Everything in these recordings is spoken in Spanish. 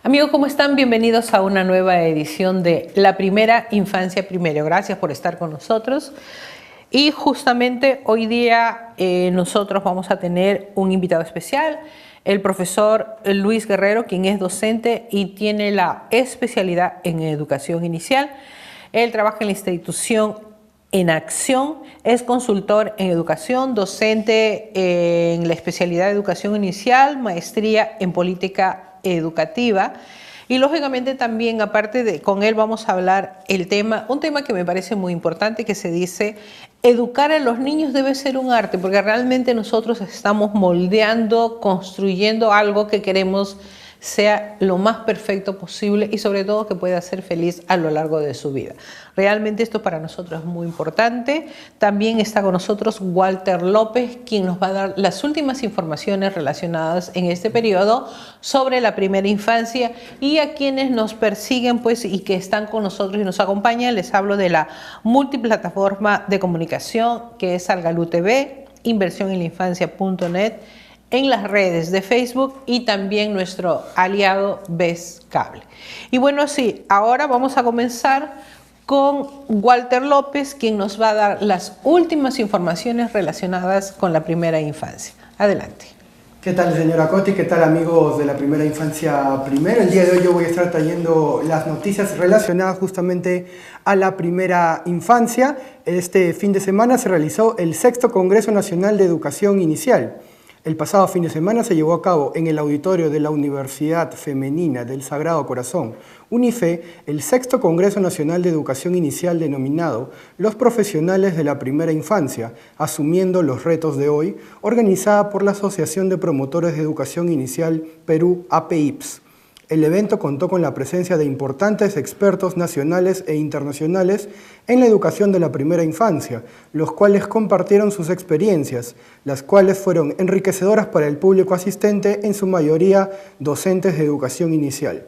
Amigos, ¿cómo están? Bienvenidos a una nueva edición de La Primera Infancia Primero. Gracias por estar con nosotros. Y justamente hoy día nosotros vamos a tener un invitado especial, el profesor Luis Guerrero, quien es docente y tiene la especialidad en educación inicial. Él trabaja en la institución En Acción, es consultor en educación, docente en la especialidad de educación inicial, maestría en política educativa. Y lógicamente también, aparte de con él vamos a hablar un tema que me parece muy importante, que se dice, educar a los niños debe ser un arte, porque realmente nosotros estamos moldeando, construyendo algo que queremos sea lo más perfecto posible y sobre todo que pueda ser feliz a lo largo de su vida. Realmente esto para nosotros es muy importante. También está con nosotros Walter López, quien nos va a dar las últimas informaciones relacionadas en este periodo sobre la primera infancia, y a quienes nos persiguen pues y que están con nosotros y nos acompañan, les hablo de la multiplataforma de comunicación que es Algalú TV, inversioninlainfancia.net, en las redes de Facebook y también nuestro aliado BES Cable. Y bueno, sí, ahora vamos a comenzar con Walter López, quien nos va a dar las últimas informaciones relacionadas con la primera infancia. Adelante. ¿Qué tal, señora Coti? ¿Qué tal, amigos de la primera infancia primero? El día de hoy yo voy a estar trayendo las noticias relacionadas justamente a la primera infancia. Este fin de semana se realizó el 6º Congreso Nacional de Educación Inicial. El pasado fin de semana se llevó a cabo en el auditorio de la Universidad Femenina del Sagrado Corazón, UNIFE, el 6º Congreso Nacional de Educación Inicial denominado Los Profesionales de la Primera Infancia, asumiendo los retos de hoy, organizada por la Asociación de Promotores de Educación Inicial Perú, APIPS. El evento contó con la presencia de importantes expertos nacionales e internacionales en la educación de la primera infancia, los cuales compartieron sus experiencias, las cuales fueron enriquecedoras para el público asistente, en su mayoría docentes de educación inicial.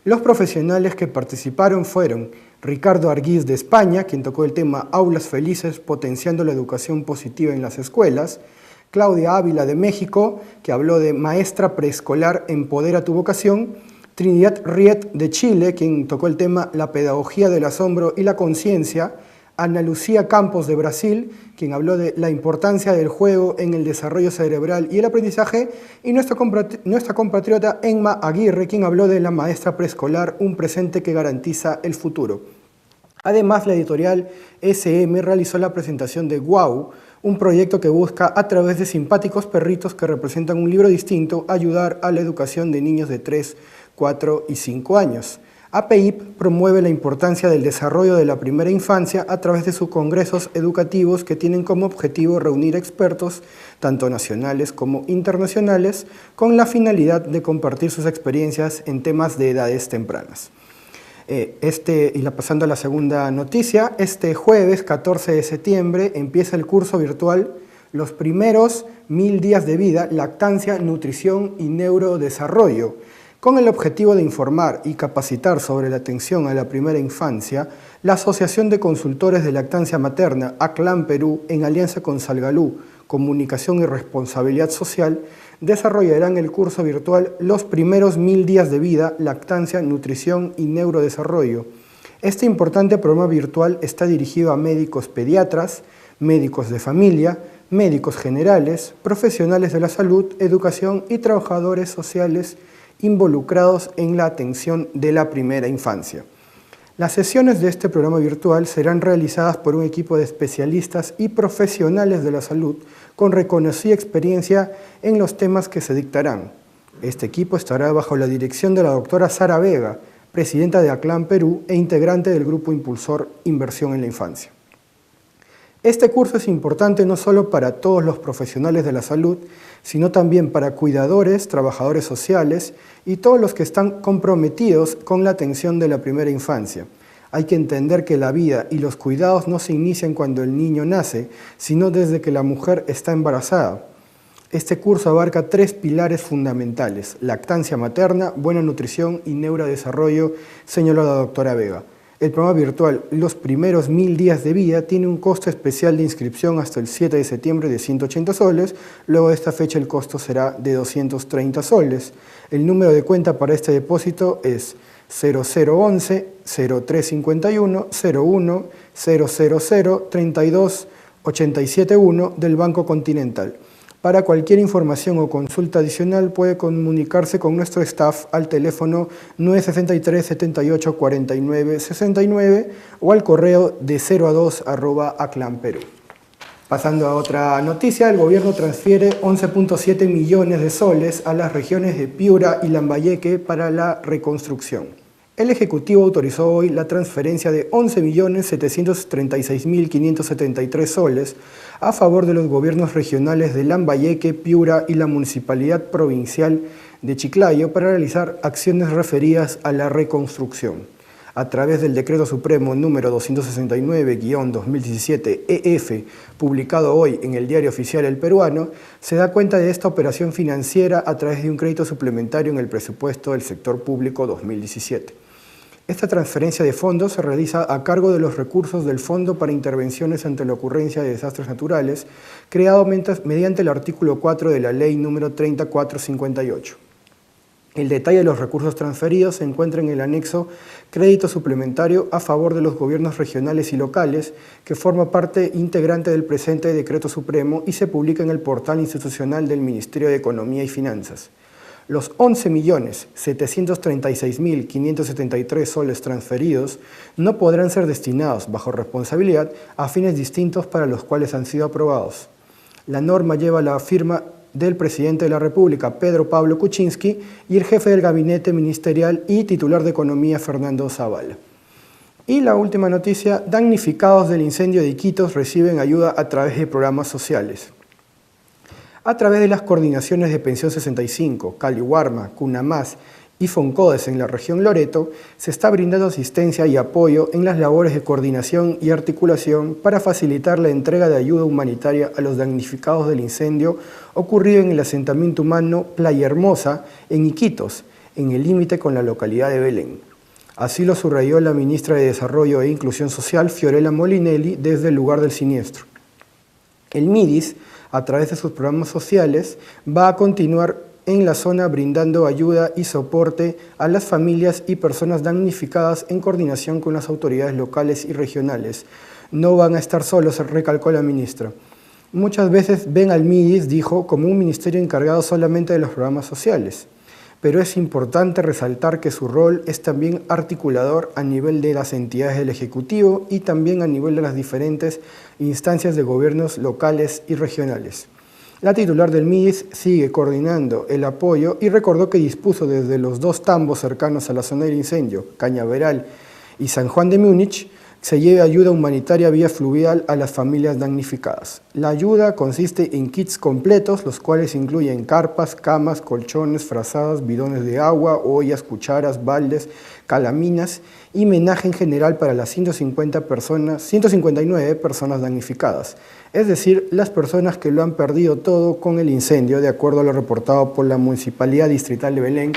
Los profesionales que participaron fueron Ricardo Arguiz de España, quien tocó el tema Aulas Felices potenciando la educación positiva en las escuelas; Claudia Ávila de México, que habló de Maestra Preescolar Empodera tu Vocación; Trinidad Riet de Chile, quien tocó el tema La pedagogía del asombro y la conciencia; Ana Lucía Campos de Brasil, quien habló de la importancia del juego en el desarrollo cerebral y el aprendizaje; y nuestra compatriota Emma Aguirre, quien habló de La maestra preescolar, un presente que garantiza el futuro. Además, la editorial SM realizó la presentación de Guau, un proyecto que busca, a través de simpáticos perritos que representan un libro distinto, ayudar a la educación de niños de 3, 4 y 5 años. APIP promueve la importancia del desarrollo de la primera infancia a través de sus congresos educativos, que tienen como objetivo reunir expertos, tanto nacionales como internacionales, con la finalidad de compartir sus experiencias en temas de edades tempranas. Pasando a la segunda noticia, este jueves 14 de septiembre empieza el curso virtual Los primeros 1000 días de vida, lactancia, nutrición y neurodesarrollo. Con el objetivo de informar y capacitar sobre la atención a la primera infancia, la Asociación de Consultores de Lactancia Materna, ACLAM Perú, en alianza con Salgalú, Comunicación y Responsabilidad Social, desarrollarán el curso virtual Los primeros 1000 días de vida, lactancia, nutrición y neurodesarrollo. Este importante programa virtual está dirigido a médicos pediatras, médicos de familia, médicos generales, profesionales de la salud, educación y trabajadores sociales involucrados en la atención de la primera infancia. Las sesiones de este programa virtual serán realizadas por un equipo de especialistas y profesionales de la salud con reconocida experiencia en los temas que se dictarán. Este equipo estará bajo la dirección de la doctora Sara Vega, presidenta de ACLAM Perú e integrante del grupo impulsor Inversión en la Infancia. Este curso es importante no solo para todos los profesionales de la salud, sino también para cuidadores, trabajadores sociales y todos los que están comprometidos con la atención de la primera infancia. Hay que entender que la vida y los cuidados no se inician cuando el niño nace, sino desde que la mujer está embarazada. Este curso abarca 3 pilares fundamentales: lactancia materna, buena nutrición y neurodesarrollo, señaló la doctora Vega. El programa virtual Los Primeros 1000 Días de Vida tiene un costo especial de inscripción hasta el 7 de septiembre de 180 soles, luego de esta fecha el costo será de 230 soles. El número de cuenta para este depósito es 0011 0351 01 000 32 871 del Banco Continental. Para cualquier información o consulta adicional puede comunicarse con nuestro staff al teléfono 963 78 49 69 o al correo de 0a2@aclanperú. Pasando a otra noticia, el gobierno transfiere 11.7 millones de soles a las regiones de Piura y Lambayeque para la reconstrucción. El Ejecutivo autorizó hoy la transferencia de 11.736.573 soles a favor de los gobiernos regionales de Lambayeque, Piura y la Municipalidad Provincial de Chiclayo para realizar acciones referidas a la reconstrucción. A través del Decreto Supremo número 269-2017 EF, publicado hoy en el Diario Oficial El Peruano, se da cuenta de esta operación financiera a través de un crédito suplementario en el presupuesto del sector público 2017. Esta transferencia de fondos se realiza a cargo de los recursos del Fondo para Intervenciones ante la Ocurrencia de Desastres Naturales, creado mediante el artículo 4 de la Ley número 3458. El detalle de los recursos transferidos se encuentra en el anexo Crédito Suplementario a favor de los gobiernos regionales y locales, que forma parte integrante del presente Decreto Supremo y se publica en el portal institucional del Ministerio de Economía y Finanzas. Los 11.736.573 soles transferidos no podrán ser destinados, bajo responsabilidad, a fines distintos para los cuales han sido aprobados. La norma lleva la firma del presidente de la República, Pedro Pablo Kuczynski, y el jefe del gabinete ministerial y titular de Economía, Fernando Zavala. Y la última noticia, damnificados del incendio de Iquitos reciben ayuda a través de programas sociales. A través de las coordinaciones de Pensión 65, Caliwarma, Cunamás y Foncodes en la región Loreto, se está brindando asistencia y apoyo en las labores de coordinación y articulación para facilitar la entrega de ayuda humanitaria a los damnificados del incendio ocurrido en el asentamiento humano Playa Hermosa, en Iquitos, en el límite con la localidad de Belén. Así lo subrayó la ministra de Desarrollo e Inclusión Social, Fiorella Molinelli, desde el lugar del siniestro. El MIDIS, a través de sus programas sociales, va a continuar en la zona brindando ayuda y soporte a las familias y personas damnificadas en coordinación con las autoridades locales y regionales. No van a estar solos, recalcó la ministra. Muchas veces ven al MIDIS, dijo, como un ministerio encargado solamente de los programas sociales, pero es importante resaltar que su rol es también articulador a nivel de las entidades del Ejecutivo y también a nivel de las diferentes instancias de gobiernos locales y regionales. La titular del MIDIS sigue coordinando el apoyo y recordó que dispuso desde los dos tambos cercanos a la zona del incendio, Cañaveral y San Juan de Múnich, se lleve ayuda humanitaria vía fluvial a las familias damnificadas. La ayuda consiste en kits completos, los cuales incluyen carpas, camas, colchones, frazadas, bidones de agua, ollas, cucharas, baldes, calaminas y menaje en general para las 159 personas damnificadas, es decir, las personas que lo han perdido todo con el incendio, de acuerdo a lo reportado por la Municipalidad Distrital de Belén,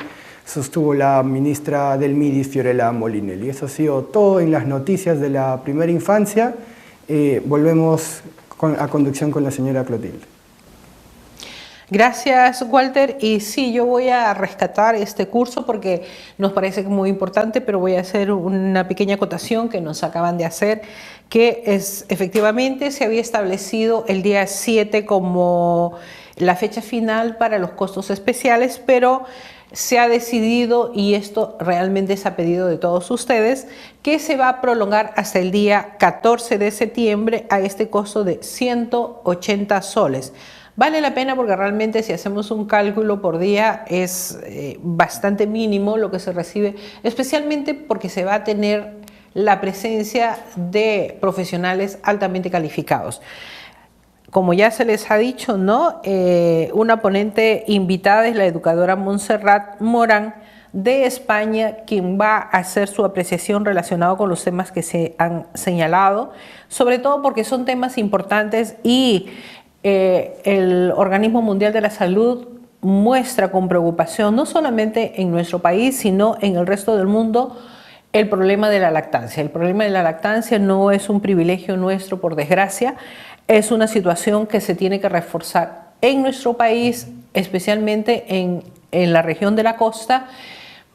sostuvo la ministra del MIDIS, Fiorella Molinelli. Eso ha sido todo en las noticias de la primera infancia. Volvemos a conducción con la señora Clotilde. Gracias, Walter. Y sí, yo voy a rescatar este curso porque nos parece muy importante, pero voy a hacer una pequeña acotación que nos acaban de hacer, que es efectivamente se había establecido el día 7 como la fecha final para los costos especiales, pero se ha decidido, y esto realmente es a pedido de todos ustedes, que se va a prolongar hasta el día 14 de septiembre a este costo de 180 soles. Vale la pena porque realmente si hacemos un cálculo por día es bastante mínimo lo que se recibe, especialmente porque se va a tener la presencia de profesionales altamente calificados. Como ya se les ha dicho, ¿no? Una ponente invitada es la educadora Montserrat Morán de España, quien va a hacer su apreciación relacionada con los temas que se han señalado, sobre todo porque son temas importantes y el Organismo Mundial de la Salud muestra con preocupación, no solamente en nuestro país, sino en el resto del mundo, el problema de la lactancia. El problema de la lactancia no es un privilegio nuestro, por desgracia, es una situación que se tiene que reforzar en nuestro país, especialmente en la región de la costa,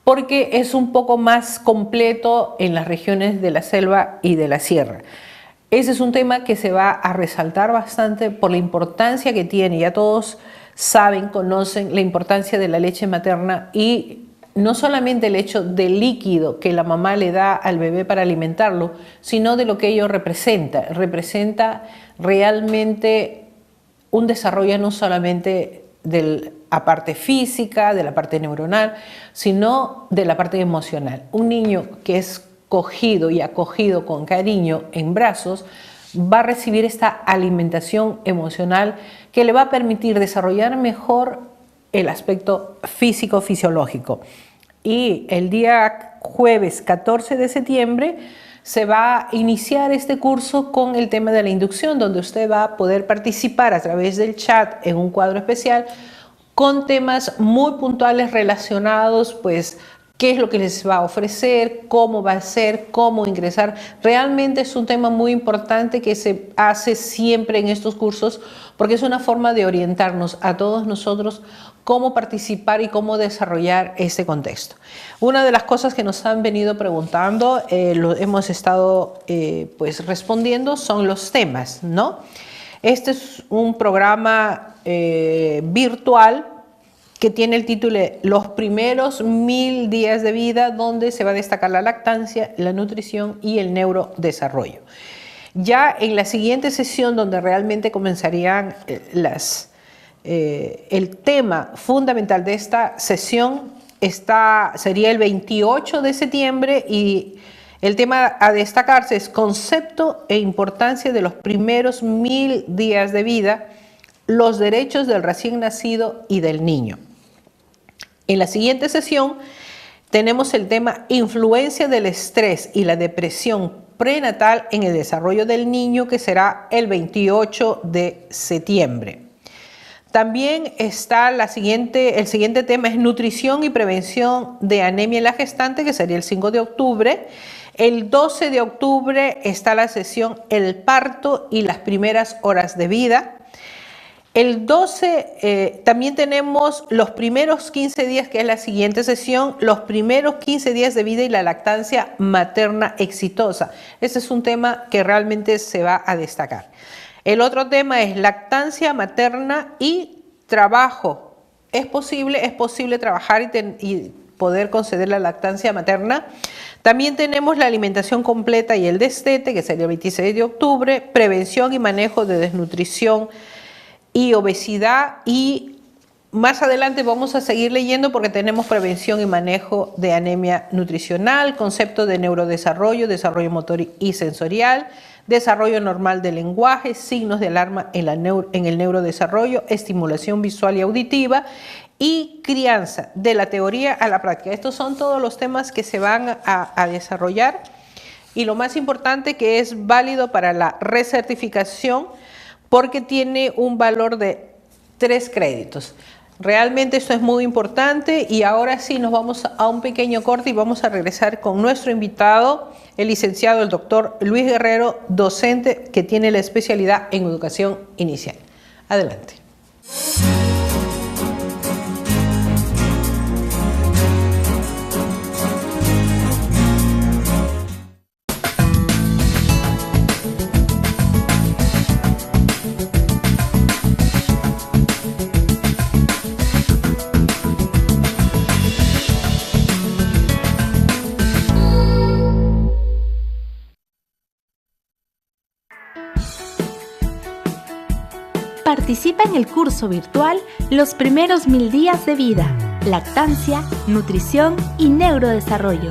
porque es un poco más completo en las regiones de la selva y de la sierra. Ese es un tema que se va a resaltar bastante por la importancia que tiene. Ya todos saben, conocen la importancia de la leche materna y no solamente el hecho del líquido que la mamá le da al bebé para alimentarlo, sino de lo que ello representa. Representa realmente un desarrollo no solamente de la parte física, de la parte neuronal, sino de la parte emocional. Un niño que es cogido y acogido con cariño en brazos va a recibir esta alimentación emocional que le va a permitir desarrollar mejor el aspecto físico-fisiológico. Y el día jueves 14 de septiembre se va a iniciar este curso con el tema de la inducción, donde usted va a poder participar a través del chat en un cuadro especial con temas muy puntuales relacionados, pues, qué es lo que les va a ofrecer, cómo va a ser, cómo ingresar. Realmente es un tema muy importante que se hace siempre en estos cursos porque es una forma de orientarnos a todos nosotros cómo participar y cómo desarrollar este contexto. Una de las cosas que nos han venido preguntando, lo hemos estado pues respondiendo, son los temas, ¿no? Este es un programa virtual que tiene el título de Los primeros 1000 días de vida, donde se va a destacar la lactancia, la nutrición y el neurodesarrollo. Ya en la siguiente sesión, donde realmente comenzarían el tema fundamental de esta sesión, sería el 28 de septiembre y el tema a destacarse es concepto e importancia de los primeros 1000 días de vida, los derechos del recién nacido y del niño. En la siguiente sesión tenemos el tema influencia del estrés y la depresión prenatal en el desarrollo del niño, que será el 28 de septiembre. También está el siguiente tema es nutrición y prevención de anemia en la gestante, que sería el 5 de octubre. El 12 de octubre está la sesión el parto y las primeras horas de vida. El 12 también tenemos los primeros 15 días, que es la siguiente sesión, los primeros 15 días de vida y la lactancia materna exitosa. Este es un tema que realmente se va a destacar. El otro tema es lactancia materna y trabajo. ¿Es posible trabajar y poder conceder la lactancia materna? También tenemos la alimentación completa y el destete, que sería el 26 de octubre, prevención y manejo de desnutrición y obesidad, y más adelante vamos a seguir leyendo porque tenemos prevención y manejo de anemia nutricional, concepto de neurodesarrollo, desarrollo motor y sensorial, desarrollo normal del lenguaje, signos de alarma en el neurodesarrollo, estimulación visual y auditiva y crianza, de la teoría a la práctica. Estos son todos los temas que se van a desarrollar, y lo más importante, que es válido para la recertificación porque tiene un valor de 3 créditos. Realmente esto es muy importante, y ahora sí nos vamos a un pequeño corte y vamos a regresar con nuestro invitado, el licenciado, el doctor Luis Guerrero, docente que tiene la especialidad en educación inicial. Adelante. Participa en el curso virtual Los primeros 1000 días de vida, lactancia, nutrición y neurodesarrollo,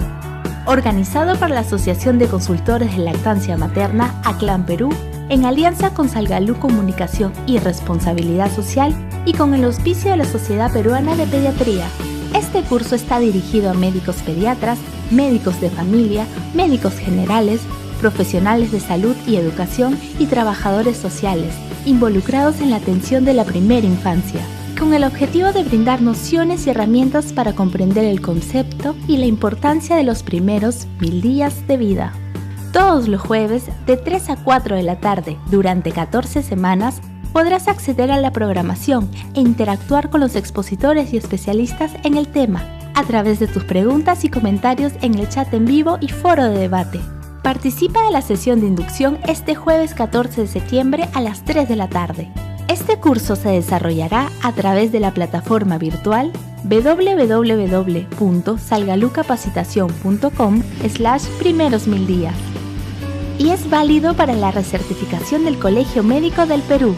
organizado por la Asociación de Consultores de Lactancia Materna ACLAM Perú, en alianza con Salgalú Comunicación y Responsabilidad Social y con el auspicio de la Sociedad Peruana de Pediatría. Este curso está dirigido a médicos pediatras, médicos de familia, médicos generales, profesionales de salud y educación y trabajadores sociales, involucrados en la atención de la primera infancia. con el objetivo de brindar nociones y herramientas para comprender el concepto y la importancia de los primeros 1000 días de vida. Todos los jueves, de 3 a 4 de la tarde, durante 14 semanas, podrás acceder a la programación e interactuar con los expositores y especialistas en el tema, a través de tus preguntas y comentarios en el chat en vivo y foro de debate. Participa de la sesión de inducción este jueves 14 de septiembre a las 3 de la tarde. Este curso se desarrollará a través de la plataforma virtual www.salgalucapacitacion.com/primeros 1000 días y es válido para la recertificación del Colegio Médico del Perú.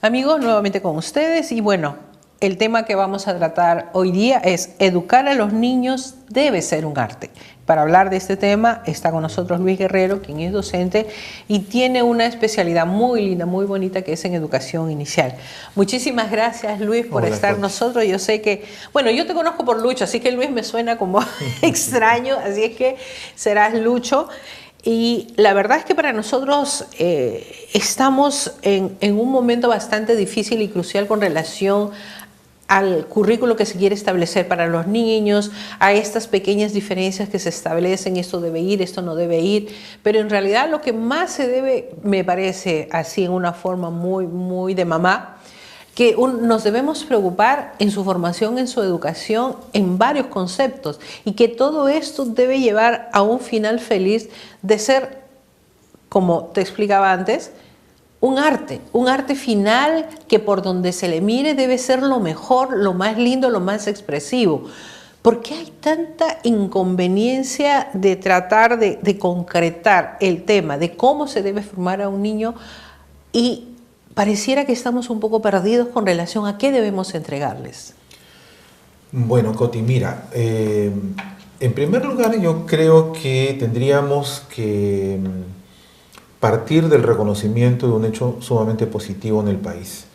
Amigos, nuevamente con ustedes y bueno, el tema que vamos a tratar hoy día es educar a los niños debe ser un arte. Para hablar de este tema está con nosotros Luis Guerrero, quien es docente y tiene una especialidad muy linda, muy bonita que es en educación inicial. Muchísimas gracias, Luis, por estar con nosotros. Yo sé que, bueno, yo te conozco por Lucho, así que Luis me suena como extraño, así es que serás Lucho. Y la verdad es que para nosotros estamos en un momento bastante difícil y crucial con relación al currículo que se quiere establecer para los niños, a estas pequeñas diferencias que se establecen, esto debe ir, esto no debe ir, pero en realidad lo que más se debe, me parece así en una forma muy de mamá, que nos debemos preocupar en su formación, en su educación, en varios conceptos y que todo esto debe llevar a un final feliz de ser, como te explicaba antes, un arte final que por donde se le mire debe ser lo mejor, lo más lindo, lo más expresivo. ¿Por qué hay tanta inconveniencia de tratar de concretar el tema de cómo se debe formar a un niño y pareciera que estamos un poco perdidos con relación a qué debemos entregarles? Bueno, Coti, mira, en primer lugar yo creo que tendríamos que partir del reconocimiento de un hecho sumamente positivo en el país.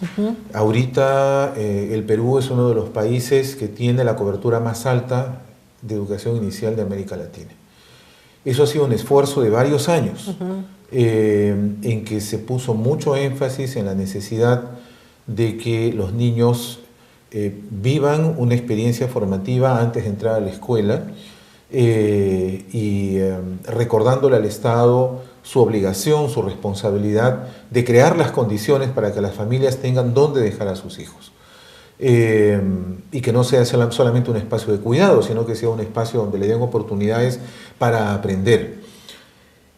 Ahorita el Perú es uno de los países que tiene la cobertura más alta de educación inicial de América Latina. Eso ha sido un esfuerzo de varios años. En que se puso mucho énfasis en la necesidad de que los niños vivan una experiencia formativa antes de entrar a la escuela y recordándole al Estado su obligación, su responsabilidad de crear las condiciones para que las familias tengan dónde dejar a sus hijos. Y que no sea solamente un espacio de cuidado, sino que sea un espacio donde le den oportunidades para aprender.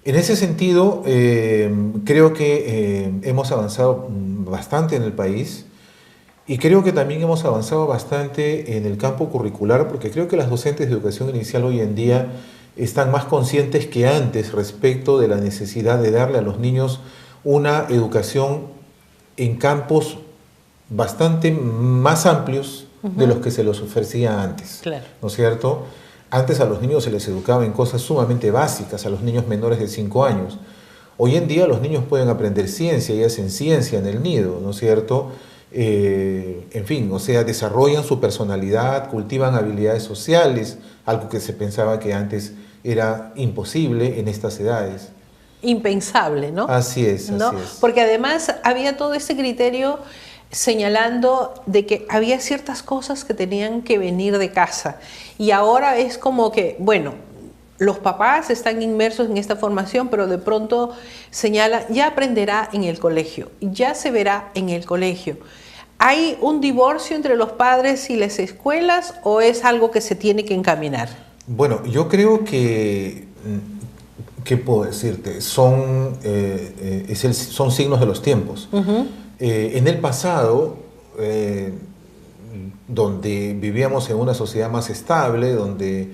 En ese sentido, creo que hemos avanzado bastante en el país y creo que también hemos avanzado bastante en el campo curricular porque creo que las docentes de educación inicial hoy en día están más conscientes que antes respecto de la necesidad de darle a los niños una educación en campos bastante más amplios de los que se les ofrecía antes, Claro. ¿no es cierto? Antes a los niños se les educaba en cosas sumamente básicas, a los niños menores de 5 años. Hoy en día los niños pueden aprender ciencia y hacen ciencia en el nido, ¿no es cierto? En fin, o sea, desarrollan su personalidad, cultivan habilidades sociales, algo que se pensaba que antes era imposible en estas edades. Impensable, ¿no? Así es, ¿no? así es. Porque además había todo ese criterio señalando de que había ciertas cosas que tenían que venir de casa y ahora es como que, bueno, los papás están inmersos en esta formación, pero de pronto señala, ya aprenderá en el colegio, ya se verá en el colegio. ¿Hay un divorcio entre los padres y las escuelas o es algo que se tiene que encaminar? Bueno, yo creo que, ¿qué puedo decirte? Son signos de los tiempos. En el pasado, donde vivíamos en una sociedad más estable, donde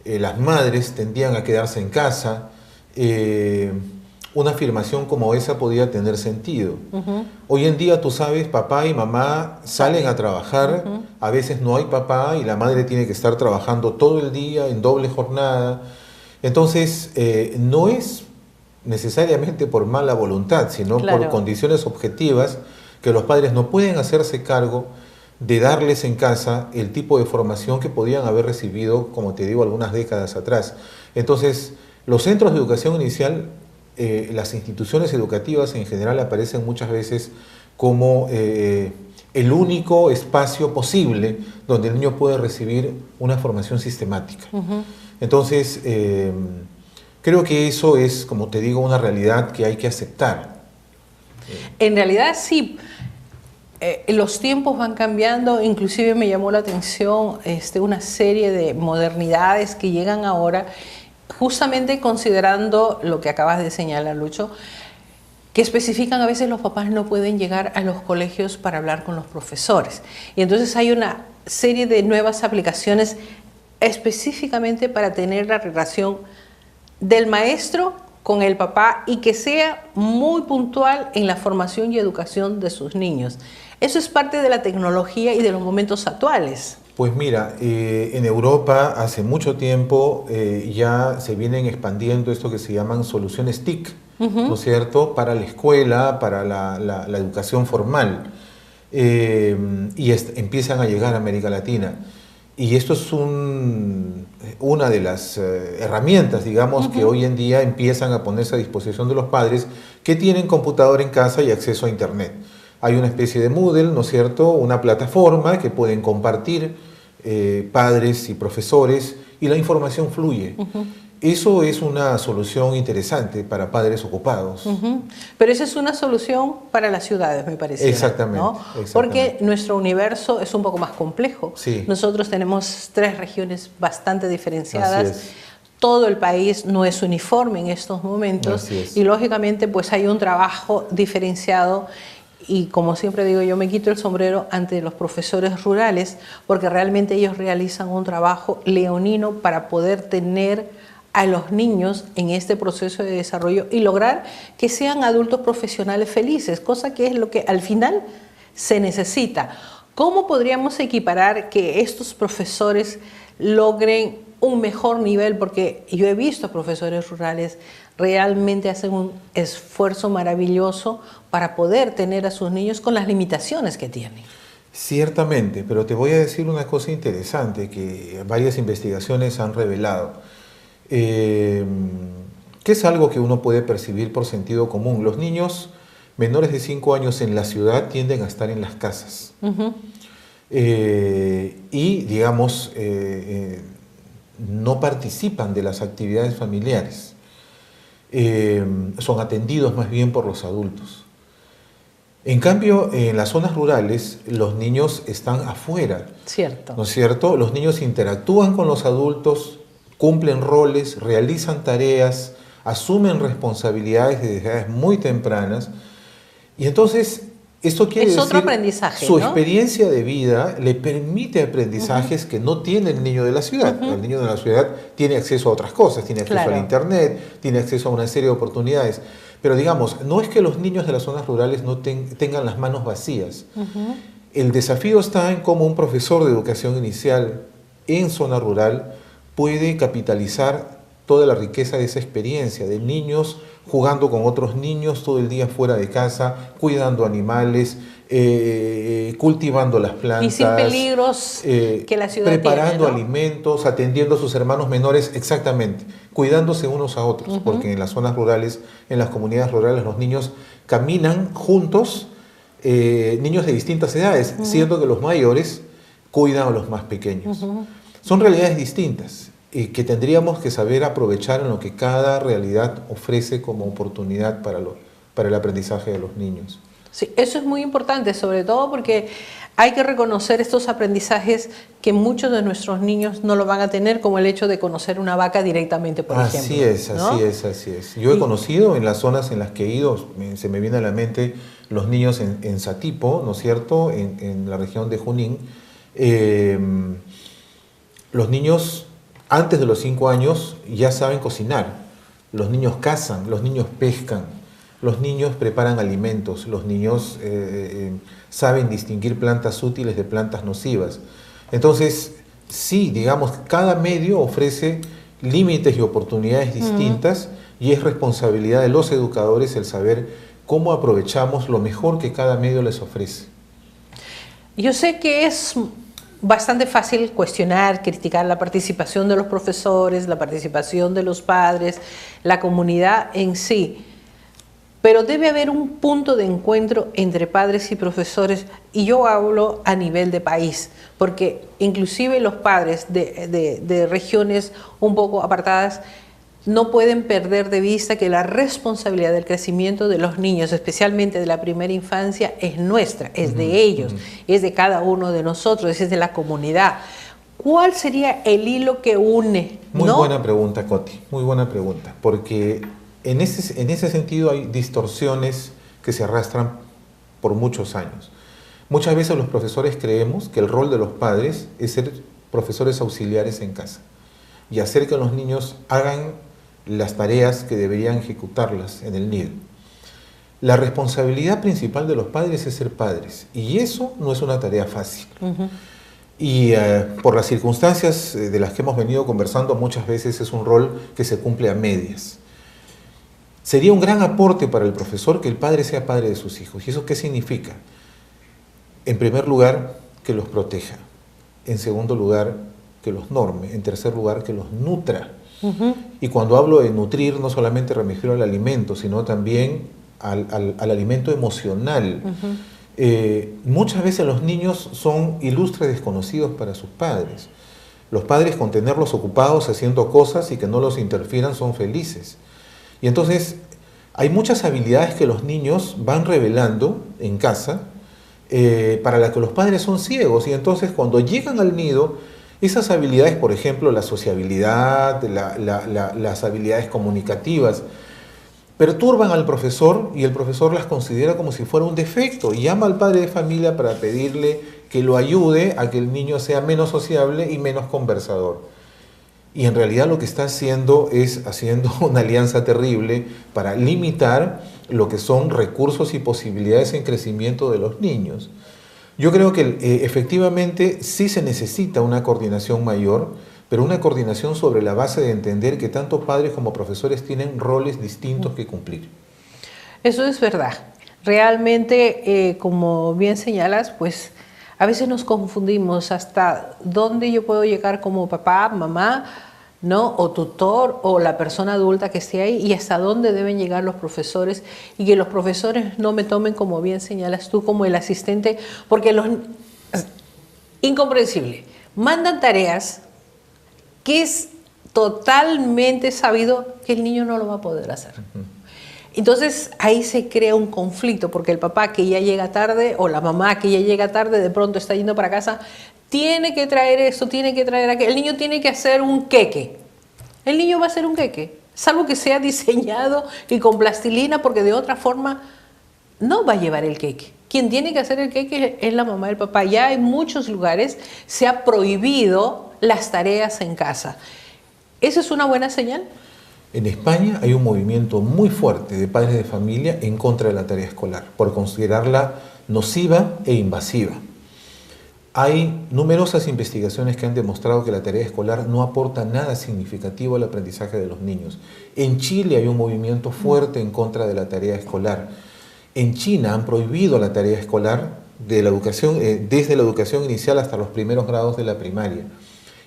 las madres tendían a quedarse en casa, una afirmación como esa podía tener sentido. Hoy en día, tú sabes, papá y mamá salen a trabajar, a veces no hay papá y la madre tiene que estar trabajando todo el día en doble jornada. Entonces, no es necesariamente por mala voluntad, sino por condiciones objetivas que los padres no pueden hacerse cargo de darles en casa el tipo de formación que podían haber recibido, como te digo, algunas décadas atrás. Entonces, los centros de educación inicial, las instituciones educativas en general aparecen muchas veces como el único espacio posible donde el niño puede recibir una formación sistemática. Entonces, creo que eso es, como te digo, una realidad que hay que aceptar. En realidad sí, los tiempos van cambiando, inclusive me llamó la atención una serie de modernidades que llegan ahora, justamente considerando lo que acabas de señalar, Lucho, que especifican a veces los papás no pueden llegar a los colegios para hablar con los profesores. Y entonces hay una serie de nuevas aplicaciones específicamente para tener la relación del maestro con el papá y que sea muy puntual en la formación y educación de sus niños. Eso es parte de la tecnología y de los momentos actuales. Pues mira, en Europa hace mucho tiempo ya se vienen expandiendo esto que se llaman soluciones TIC, ¿no es cierto?, para la escuela, para la educación formal, y empiezan a llegar a América Latina. Y esto es una de las herramientas, digamos, que hoy en día empiezan a ponerse a disposición de los padres que tienen computador en casa y acceso a Internet. Hay una especie de Moodle, ¿no es cierto?, una plataforma que pueden compartir padres y profesores y la información fluye. Eso es una solución interesante para padres ocupados. Pero esa es una solución para las ciudades, me parece. Exactamente, ¿no? Porque nuestro universo es un poco más complejo. Sí. Nosotros tenemos 3 regiones bastante diferenciadas. Todo el país no es uniforme en estos momentos. Y lógicamente pues hay un trabajo diferenciado. Y como siempre digo, yo me quito el sombrero ante los profesores rurales porque realmente ellos realizan un trabajo leonino para poder tener a los niños en este proceso de desarrollo y lograr que sean adultos profesionales felices, cosa que es lo que al final se necesita. ¿Cómo podríamos equiparar que estos profesores logren un mejor nivel? Porque yo he visto profesores rurales realmente hacen un esfuerzo maravilloso para poder tener a sus niños con las limitaciones que tienen. Ciertamente, pero te voy a decir una cosa interesante que varias investigaciones han revelado. Que es algo que uno puede percibir por sentido común. Los niños menores de 5 años en la ciudad tienden a estar en las casas. Y, digamos, no participan de las actividades familiares. Son atendidos más bien por los adultos. En cambio, en las zonas rurales, los niños están afuera. Cierto. ¿No es cierto? Los niños interactúan con los adultos, cumplen roles, realizan tareas, asumen responsabilidades desde edades muy tempranas. Y entonces, esto quiere decir otro aprendizaje, su ¿no? experiencia de vida le permite aprendizajes que no tiene el niño de la ciudad. El niño de la ciudad tiene acceso a otras cosas, tiene acceso al Internet, tiene acceso a una serie de oportunidades. Pero digamos, no es que los niños de las zonas rurales no tengan las manos vacías. El desafío está en cómo un profesor de educación inicial en zona rural puede capitalizar toda la riqueza de esa experiencia, de niños jugando con otros niños todo el día fuera de casa, cuidando animales, cultivando las plantas. Y sin peligros que la ciudad preparando tiene, ¿no? alimentos, atendiendo a sus hermanos menores, exactamente, cuidándose unos a otros, porque en las zonas rurales, en las comunidades rurales, los niños caminan juntos, niños de distintas edades, siendo que los mayores cuidan a los más pequeños. Son realidades distintas que tendríamos que saber aprovechar en lo que cada realidad ofrece como oportunidad para el aprendizaje de los niños. Sí, eso es muy importante, sobre todo porque hay que reconocer estos aprendizajes que muchos de nuestros niños no lo van a tener, como el hecho de conocer una vaca directamente, por ejemplo. Así es, ¿no? Así es. Yo he conocido en las zonas en las que he ido, se me viene a la mente los niños en Satipo, ¿no es cierto?, en la región de Junín. Los niños antes de los 5 años ya saben cocinar, los niños cazan, los niños pescan, los niños preparan alimentos, los niños saben distinguir plantas útiles de plantas nocivas. Entonces, sí, digamos, cada medio ofrece límites y oportunidades distintas y es responsabilidad de los educadores el saber cómo aprovechamos lo mejor que cada medio les ofrece. Yo sé que es bastante fácil cuestionar, criticar la participación de los profesores, la participación de los padres, la comunidad en sí, pero debe haber un punto de encuentro entre padres y profesores, y yo hablo a nivel de país, porque inclusive los padres de regiones un poco apartadas no pueden perder de vista que la responsabilidad del crecimiento de los niños, especialmente de la primera infancia, es nuestra, es de ellos, es de cada uno de nosotros, es de la comunidad. ¿Cuál sería el hilo que une? Muy buena pregunta, Coti, muy buena pregunta, porque en ese sentido hay distorsiones que se arrastran por muchos años. Muchas veces los profesores creemos que el rol de los padres es ser profesores auxiliares en casa y hacer que los niños hagan las tareas que deberían ejecutarlas en el nido. La responsabilidad principal de los padres es ser padres, y eso no es una tarea fácil. Y por las circunstancias de las que hemos venido conversando, muchas veces es un rol que se cumple a medias. Sería un gran aporte para el profesor que el padre sea padre de sus hijos. ¿Y eso qué significa? En primer lugar, que los proteja. En segundo lugar, que los norme. En tercer lugar, que los nutra. Y cuando hablo de nutrir, no solamente me refiero al alimento, sino también al alimento emocional. Muchas veces los niños son ilustres desconocidos para sus padres. Los padres, con tenerlos ocupados haciendo cosas y que no los interfieran, son felices. Y entonces hay muchas habilidades que los niños van revelando en casa para las que los padres son ciegos. Y entonces cuando llegan al nido, esas habilidades, por ejemplo, la sociabilidad, las habilidades comunicativas, perturban al profesor y el profesor las considera como si fuera un defecto y llama al padre de familia para pedirle que lo ayude a que el niño sea menos sociable y menos conversador. Y en realidad lo que está haciendo es haciendo una alianza terrible para limitar lo que son recursos y posibilidades en crecimiento de los niños. Yo creo que efectivamente sí se necesita una coordinación mayor, pero una coordinación sobre la base de entender que tanto padres como profesores tienen roles distintos que cumplir. Eso es verdad. Realmente, como bien señalas, pues a veces nos confundimos hasta dónde yo puedo llegar como papá, mamá, ¿no? O tutor o la persona adulta que esté ahí, y hasta dónde deben llegar los profesores, y que los profesores no me tomen, como bien señalas tú, como el asistente, porque incomprensible, mandan tareas que es totalmente sabido que el niño no lo va a poder hacer. Entonces ahí se crea un conflicto, porque el papá que ya llega tarde o la mamá que ya llega tarde de pronto está yendo para casa, tiene que traer esto, tiene que traer aquello. El niño tiene que hacer un queque. El niño va a hacer un queque, salvo que sea diseñado y con plastilina, porque de otra forma no va a llevar el queque. Quien tiene que hacer el queque es la mamá y el papá. Ya en muchos lugares se ha prohibido las tareas en casa. ¿Eso es una buena señal? En España hay un movimiento muy fuerte de padres de familia en contra de la tarea escolar, por considerarla nociva e invasiva. Hay numerosas investigaciones que han demostrado que la tarea escolar no aporta nada significativo al aprendizaje de los niños. En Chile hay un movimiento fuerte en contra de la tarea escolar. En China han prohibido la tarea escolar de la educación, desde la educación inicial hasta los primeros grados de la primaria.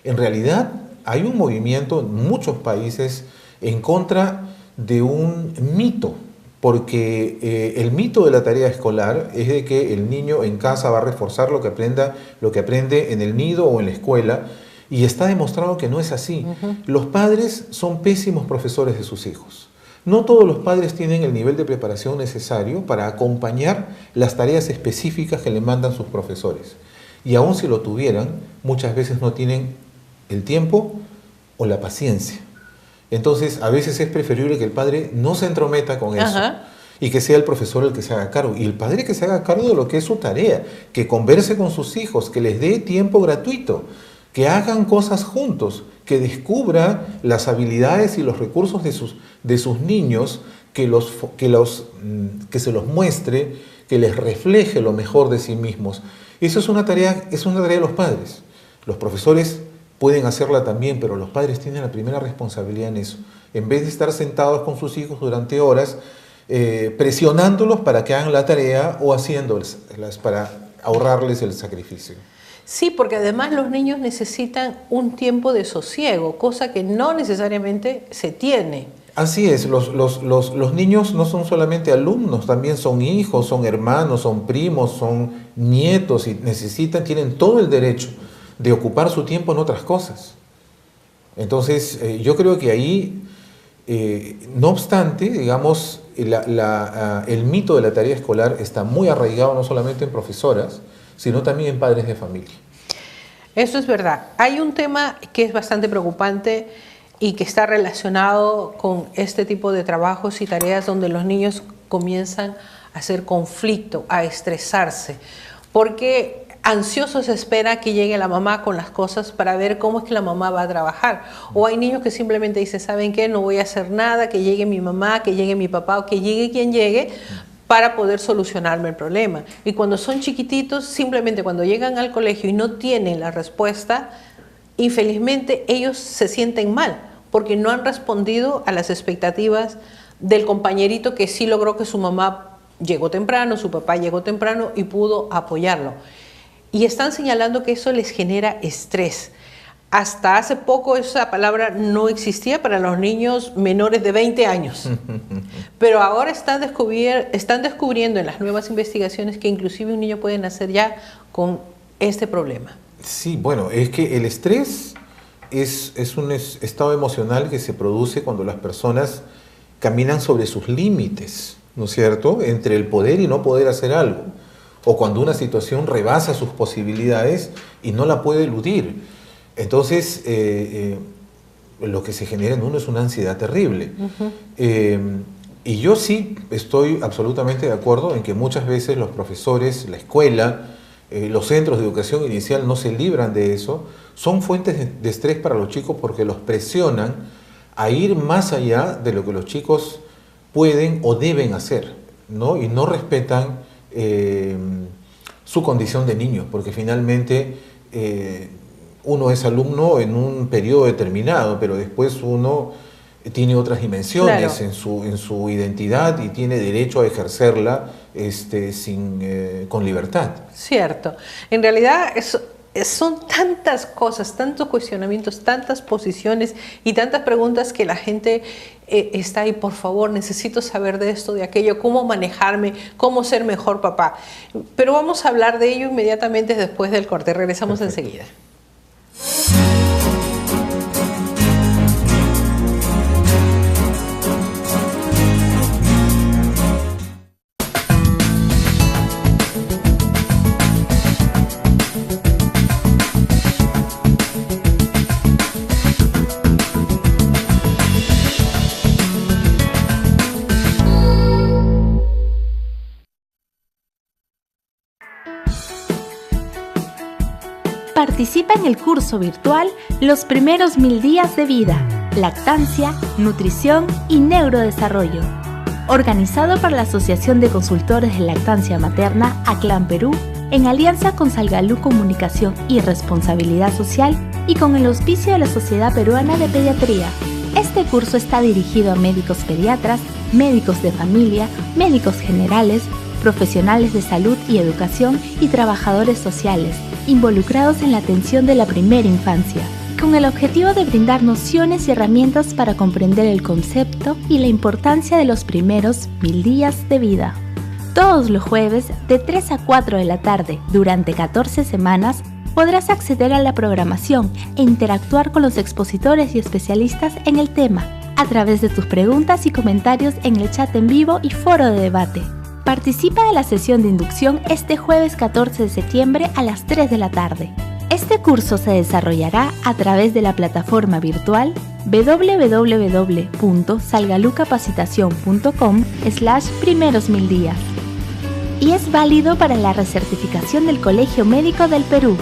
En realidad hay un movimiento en muchos países en contra de un mito, porque el mito de la tarea escolar es de que el niño en casa va a reforzar lo que aprende en el nido o en la escuela, y está demostrado que no es así. Los padres son pésimos profesores de sus hijos. No todos los padres tienen el nivel de preparación necesario para acompañar las tareas específicas que le mandan sus profesores. Y aun si lo tuvieran, muchas veces no tienen el tiempo o la paciencia. Entonces, a veces es preferible que el padre no se entrometa con eso y que sea el profesor el que se haga cargo. Y el padre que se haga cargo de lo que es su tarea, que converse con sus hijos, que les dé tiempo gratuito, que hagan cosas juntos, que descubra las habilidades y los recursos de sus niños, que se los muestre, que les refleje lo mejor de sí mismos. Eso es una tarea de los padres. Los profesores pueden hacerla también, pero los padres tienen la primera responsabilidad en eso. En vez de estar sentados con sus hijos durante horas, presionándolos para que hagan la tarea o haciéndolas para ahorrarles el sacrificio. Sí, porque además los niños necesitan un tiempo de sosiego, cosa que no necesariamente se tiene. Así es, los niños no son solamente alumnos, también son hijos, son hermanos, son primos, son nietos y tienen todo el derecho de ocupar su tiempo en otras cosas. Entonces, yo creo que ahí, no obstante, digamos, el mito de la tarea escolar está muy arraigado no solamente en profesoras, sino también en padres de familia. Eso es verdad. Hay un tema que es bastante preocupante y que está relacionado con este tipo de trabajos y tareas donde los niños comienzan a hacer conflicto, a estresarse, porque ansiosos espera que llegue la mamá con las cosas para ver cómo es que la mamá va a trabajar. O hay niños que simplemente dicen, ¿saben qué? No voy a hacer nada, que llegue mi mamá, que llegue mi papá o que llegue quien llegue, para poder solucionarme el problema. Y cuando son chiquititos, simplemente cuando llegan al colegio y no tienen la respuesta, infelizmente ellos se sienten mal, porque no han respondido a las expectativas del compañerito que sí logró que su mamá llegó temprano, su papá llegó temprano y pudo apoyarlo. Y están señalando que eso les genera estrés. Hasta hace poco esa palabra no existía para los niños menores de 20 años. Pero ahora están descubriendo en las nuevas investigaciones que inclusive un niño puede nacer ya con este problema. Sí, bueno, es que el estrés es un estado emocional que se produce cuando las personas caminan sobre sus límites, ¿no es cierto?, entre el poder y no poder hacer algo, o cuando una situación rebasa sus posibilidades y no la puede eludir. Entonces, lo que se genera en uno es una ansiedad terrible. Y yo sí estoy absolutamente de acuerdo en que muchas veces los profesores, la escuela, los centros de educación inicial no se libran de eso, son fuentes de estrés para los chicos porque los presionan a ir más allá de lo que los chicos pueden o deben hacer, ¿no? Y no respetan su condición de niño, porque finalmente uno es alumno en un periodo determinado, pero después uno tiene otras dimensiones, claro, en su identidad y tiene derecho a ejercerla con libertad. Cierto. En realidad son tantas cosas, tantos cuestionamientos, tantas posiciones y tantas preguntas que la gente está ahí, por favor, necesito saber de esto, de aquello, cómo manejarme, cómo ser mejor papá. Pero vamos a hablar de ello inmediatamente después del corte. Regresamos enseguida. Participa en el curso virtual Los primeros 1000 días de vida, lactancia, nutrición y neurodesarrollo, organizado por la Asociación de Consultores de Lactancia Materna ACLAN Perú, en alianza con Salgalú Comunicación y Responsabilidad Social y con el auspicio de la Sociedad Peruana de Pediatría. Este curso está dirigido a médicos pediatras, médicos de familia, médicos generales, profesionales de salud y educación y trabajadores sociales, involucrados en la atención de la primera infancia, con el objetivo de brindar nociones y herramientas para comprender el concepto y la importancia de los primeros 1000 días de vida. Todos los jueves, de 3 a 4 de la tarde, durante 14 semanas, podrás acceder a la programación e interactuar con los expositores y especialistas en el tema, a través de tus preguntas y comentarios en el chat en vivo y foro de debate. Participa de la sesión de inducción este jueves 14 de septiembre a las 3 de la tarde. Este curso se desarrollará a través de la plataforma virtual www.salgalucapacitacion.com/primeros 1000 días y es válido para la recertificación del Colegio Médico del Perú.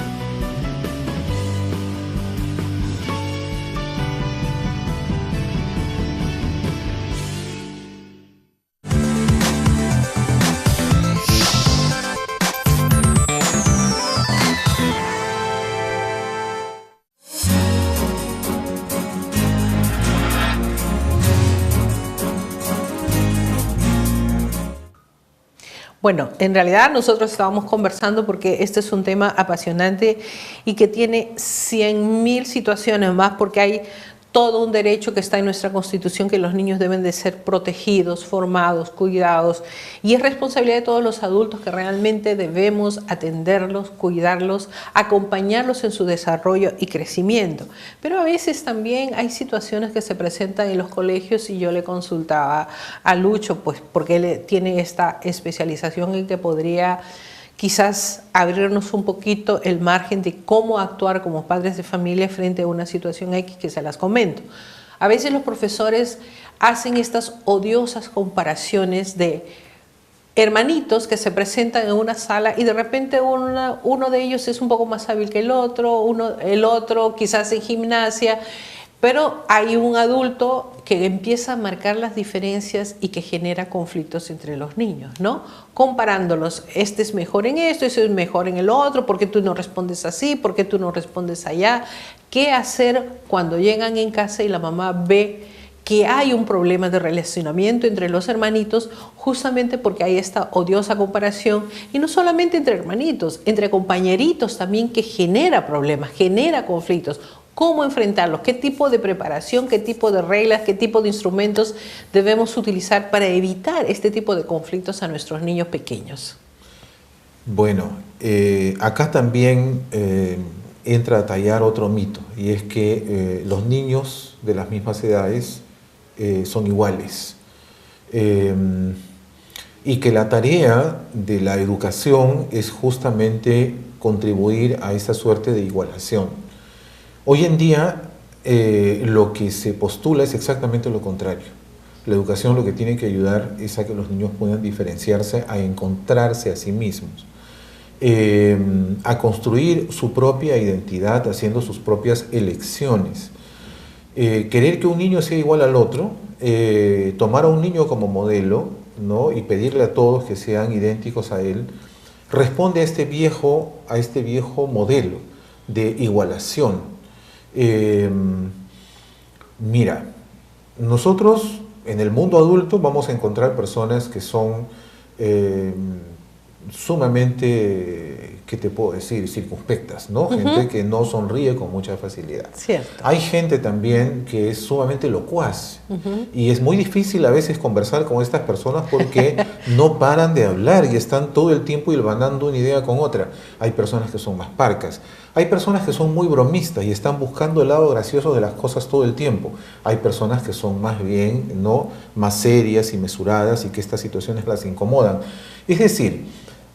Bueno, en realidad nosotros estábamos conversando porque este es un tema apasionante y que tiene 100.000 situaciones más, porque hay todo un derecho que está en nuestra Constitución, que los niños deben de ser protegidos, formados, cuidados, y es responsabilidad de todos los adultos que realmente debemos atenderlos, cuidarlos, acompañarlos en su desarrollo y crecimiento. Pero a veces también hay situaciones que se presentan en los colegios, y yo le consultaba a Lucho, pues porque él tiene esta especialización en que podría quizás abrirnos un poquito el margen de cómo actuar como padres de familia frente a una situación X, que se las comento. A veces los profesores hacen estas odiosas comparaciones de hermanitos que se presentan en una sala y de repente uno de ellos es un poco más hábil que el otro quizás en gimnasia, pero hay un adulto que empieza a marcar las diferencias y que genera conflictos entre los niños, ¿no? Comparándolos, este es mejor en esto, este es mejor en el otro, ¿por qué tú no respondes así? ¿Por qué tú no respondes allá? ¿Qué hacer cuando llegan en casa y la mamá ve que hay un problema de relacionamiento entre los hermanitos, justamente porque hay esta odiosa comparación, y no solamente entre hermanitos, entre compañeritos también, que genera problemas, genera conflictos? ¿Cómo enfrentarlos? ¿Qué tipo de preparación, qué tipo de reglas, qué tipo de instrumentos debemos utilizar para evitar este tipo de conflictos a nuestros niños pequeños? Bueno, acá también entra a tallar otro mito, y es que los niños de las mismas edades son iguales, y que la tarea de la educación es justamente contribuir a esa suerte de igualación. Hoy en día lo que se postula es exactamente lo contrario. La educación lo que tiene que ayudar es a que los niños puedan diferenciarse, a encontrarse a sí mismos, a construir su propia identidad haciendo sus propias elecciones. Querer que un niño sea igual al otro, tomar a un niño como modelo, ¿no?, y pedirle a todos que sean idénticos a él, responde a este viejo modelo de igualación. Mira, nosotros en el mundo adulto vamos a encontrar personas que son sumamente, ¿qué te puedo decir?, circunspectas, ¿no? Gente que no sonríe con mucha facilidad. Cierto. Hay gente también que es sumamente locuaz, y es muy difícil a veces conversar con estas personas porque no paran de hablar y están todo el tiempo hilvanando una idea con otra. Hay personas que son más parcas. Hay personas que son muy bromistas y están buscando el lado gracioso de las cosas todo el tiempo. Hay personas que son más bien, ¿no?, más serias y mesuradas, y que estas situaciones las incomodan. Es decir,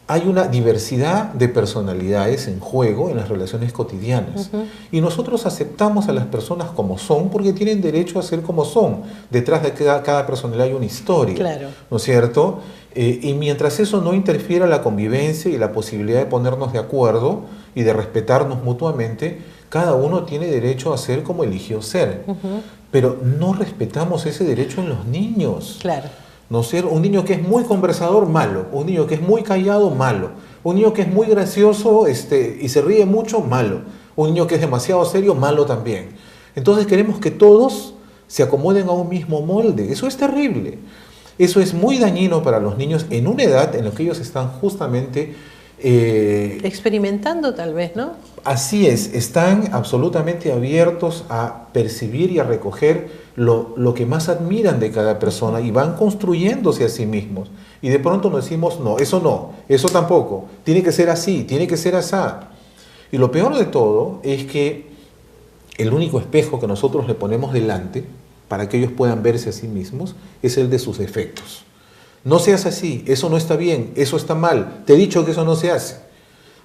hay una diversidad de personalidades en juego en las relaciones cotidianas. Y nosotros aceptamos a las personas como son porque tienen derecho a ser como son. Detrás de cada personalidad hay una historia, Claro. ¿no es cierto? Y mientras eso no interfiera la convivencia y la posibilidad de ponernos de acuerdo y de respetarnos mutuamente, cada uno tiene derecho a ser como eligió ser. Pero no respetamos ese derecho en los niños. Claro. ¿No es cierto? Un niño que es muy conversador, malo. Un niño que es muy callado, malo. Un niño que es muy gracioso y se ríe mucho, malo. Un niño que es demasiado serio, malo también. Entonces queremos que todos se acomoden a un mismo molde. Eso es terrible. Eso es muy dañino para los niños en una edad en la que ellos están justamente experimentando, tal vez, ¿no? Así es, están absolutamente abiertos a percibir y a recoger lo que más admiran de cada persona, y van construyéndose a sí mismos. Y de pronto nos decimos, no, eso tampoco, tiene que ser así, tiene que ser asá. Y lo peor de todo es que el único espejo que nosotros le ponemos delante para que ellos puedan verse a sí mismos es el de sus defectos. No seas así, eso no está bien, eso está mal, te he dicho que eso no se hace.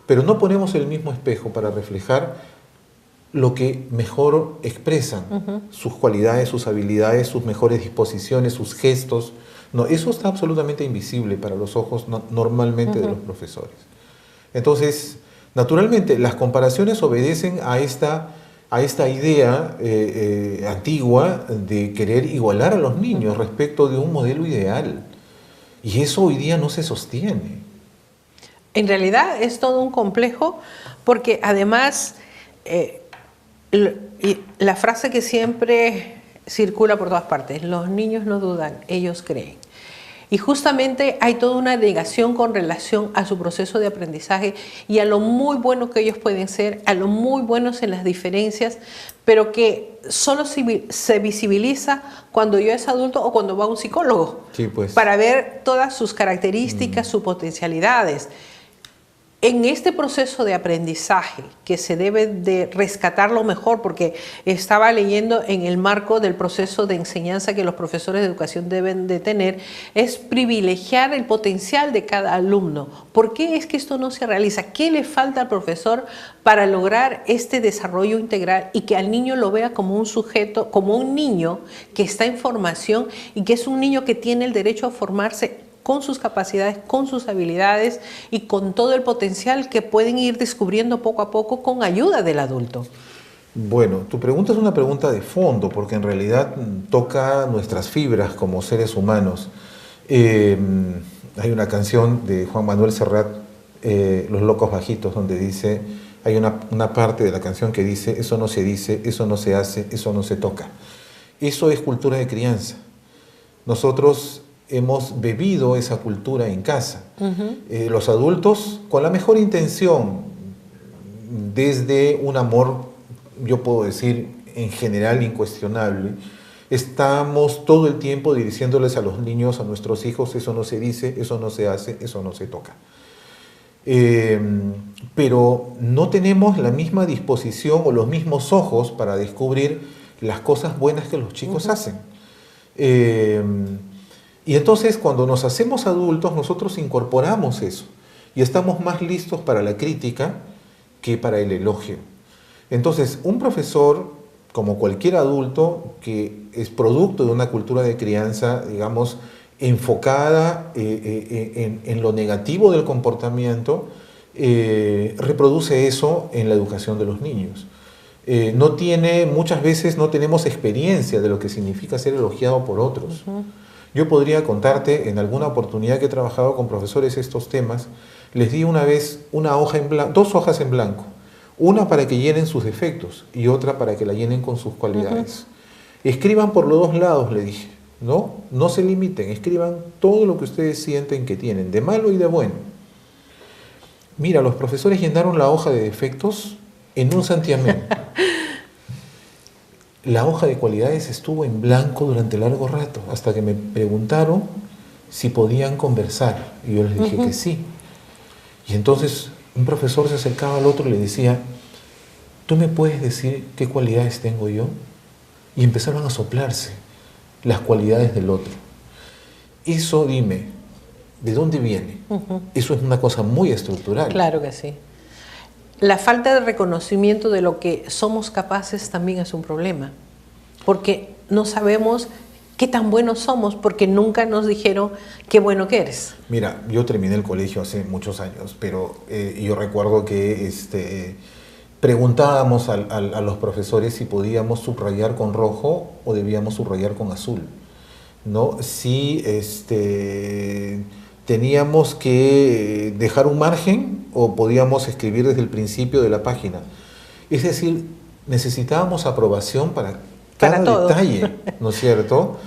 Pero no ponemos el mismo espejo para reflejar lo que mejor expresan, sus cualidades, sus habilidades, sus mejores disposiciones, sus gestos. No, eso está absolutamente invisible para los ojos normalmente de los profesores. Entonces, naturalmente, las comparaciones obedecen a esta idea antigua de querer igualar a los niños respecto de un modelo ideal. Y eso hoy día no se sostiene. En realidad es todo un complejo, porque además la frase que siempre circula por todas partes, los niños no dudan, ellos creen. Y justamente hay toda una negación con relación a su proceso de aprendizaje y a lo muy bueno que ellos pueden ser, a lo muy buenos en las diferencias, pero que solo se visibiliza cuando yo es adulto o cuando va a un psicólogo, Sí, pues. para ver todas sus características, sus potencialidades. En este proceso de aprendizaje que se debe de rescatar lo mejor, porque estaba leyendo en el marco del proceso de enseñanza que los profesores de educación deben de tener, es privilegiar el potencial de cada alumno. ¿Por qué es que esto no se realiza? ¿Qué le falta al profesor para lograr este desarrollo integral y que al niño lo vea como un sujeto, como un niño que está en formación y que es un niño que tiene el derecho a formarse con sus capacidades, con sus habilidades y con todo el potencial que pueden ir descubriendo poco a poco con ayuda del adulto? Bueno, tu pregunta es una pregunta de fondo, porque en realidad toca nuestras fibras como seres humanos. Hay una canción de Juan Manuel Serrat, Los Locos Bajitos, donde dice, hay una parte de la canción que dice, eso no se dice, eso no se hace, eso no se toca. Eso es cultura de crianza. Nosotros hemos bebido esa cultura en casa. Los adultos, con la mejor intención, desde un amor, yo puedo decir, en general incuestionable, estamos todo el tiempo diciéndoles a los niños, a nuestros hijos, eso no se dice, eso no se hace, eso no se toca. Pero no tenemos la misma disposición o los mismos ojos para descubrir las cosas buenas que los chicos hacen. Y entonces cuando nos hacemos adultos nosotros incorporamos eso y estamos más listos para la crítica que para el elogio. Entonces un profesor, como cualquier adulto que es producto de una cultura de crianza, digamos, enfocada en lo negativo del comportamiento, reproduce eso en la educación de los niños. Muchas veces no tenemos experiencia de lo que significa ser elogiado por otros. Yo podría contarte, en alguna oportunidad que he trabajado con profesores estos temas, les di una vez dos hojas en blanco, una para que llenen sus defectos y otra para que la llenen con sus cualidades. Escriban por los dos lados, le dije, no se limiten, escriban todo lo que ustedes sienten que tienen, de malo y de bueno. Mira, los profesores llenaron la hoja de defectos en un santiamén. La hoja de cualidades estuvo en blanco durante largo rato, hasta que me preguntaron si podían conversar. Y yo les dije que sí. Y entonces un profesor se acercaba al otro y le decía, ¿tú me puedes decir qué cualidades tengo yo? Y empezaron a soplarse las cualidades del otro. Eso, dime, ¿de dónde viene? Eso es una cosa muy estructural. Claro que sí. La falta de reconocimiento de lo que somos capaces también es un problema, porque no sabemos qué tan buenos somos, porque nunca nos dijeron qué bueno que eres. Mira, yo terminé el colegio hace muchos años, pero yo recuerdo que preguntábamos a los profesores si podíamos subrayar con rojo o debíamos subrayar con azul, ¿no? Si teníamos que dejar un margen o podíamos escribir desde el principio de la página. Es decir, necesitábamos aprobación para cada detalle, ¿no es cierto?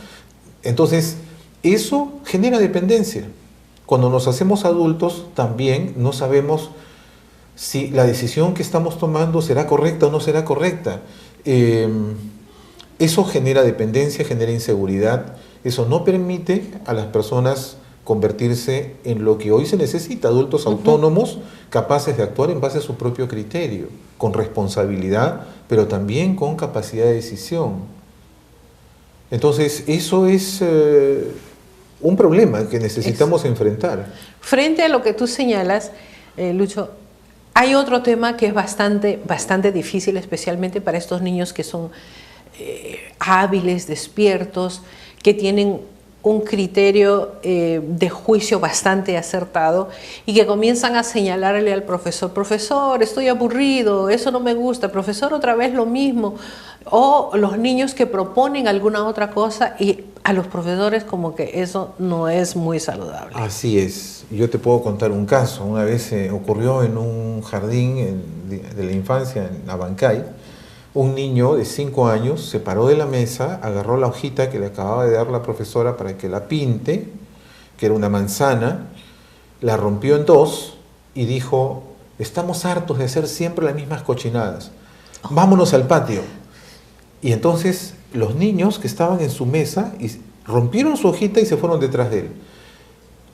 Entonces, eso genera dependencia. Cuando nos hacemos adultos, también no sabemos si la decisión que estamos tomando será correcta o no será correcta. Eso genera dependencia, genera inseguridad. Eso no permite a las personas convertirse en lo que hoy se necesita, adultos autónomos, capaces de actuar en base a su propio criterio, con responsabilidad, pero también con capacidad de decisión. Entonces, eso es un problema que necesitamos enfrentar. Frente a lo que tú señalas, Lucho, hay otro tema que es bastante difícil, especialmente para estos niños que son hábiles, despiertos, que tienen un criterio de juicio bastante acertado y que comienzan a señalarle al profesor, profesor, estoy aburrido, eso no me gusta, profesor, otra vez lo mismo, o los niños que proponen alguna otra cosa y a los profesores como que eso no es muy saludable. Así es, yo te puedo contar un caso, una vez ocurrió en un jardín de la infancia en Abancay. Un niño de 5 años se paró de la mesa, agarró la hojita que le acababa de dar la profesora para que la pinte que era una manzana, la rompió en dos y dijo: estamos hartos de hacer siempre las mismas cochinadas, vámonos al patio. Y entonces los niños que estaban en su mesa rompieron su hojita y se fueron detrás de él.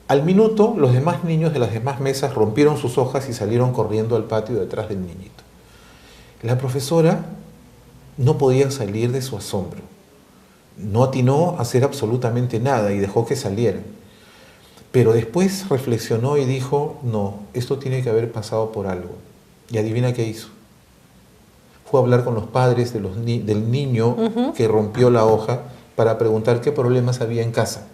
Al minuto, los demás niños de las demás mesas rompieron sus hojas y salieron corriendo al patio detrás del niñito. La profesora no podía salir de su asombro. No atinó a hacer absolutamente nada y dejó que salieran. Pero después reflexionó y dijo: no, esto tiene que haber pasado por algo. Y adivina qué hizo. Fue a hablar con los padres del niño que rompió la hoja para preguntar qué problemas había en casa.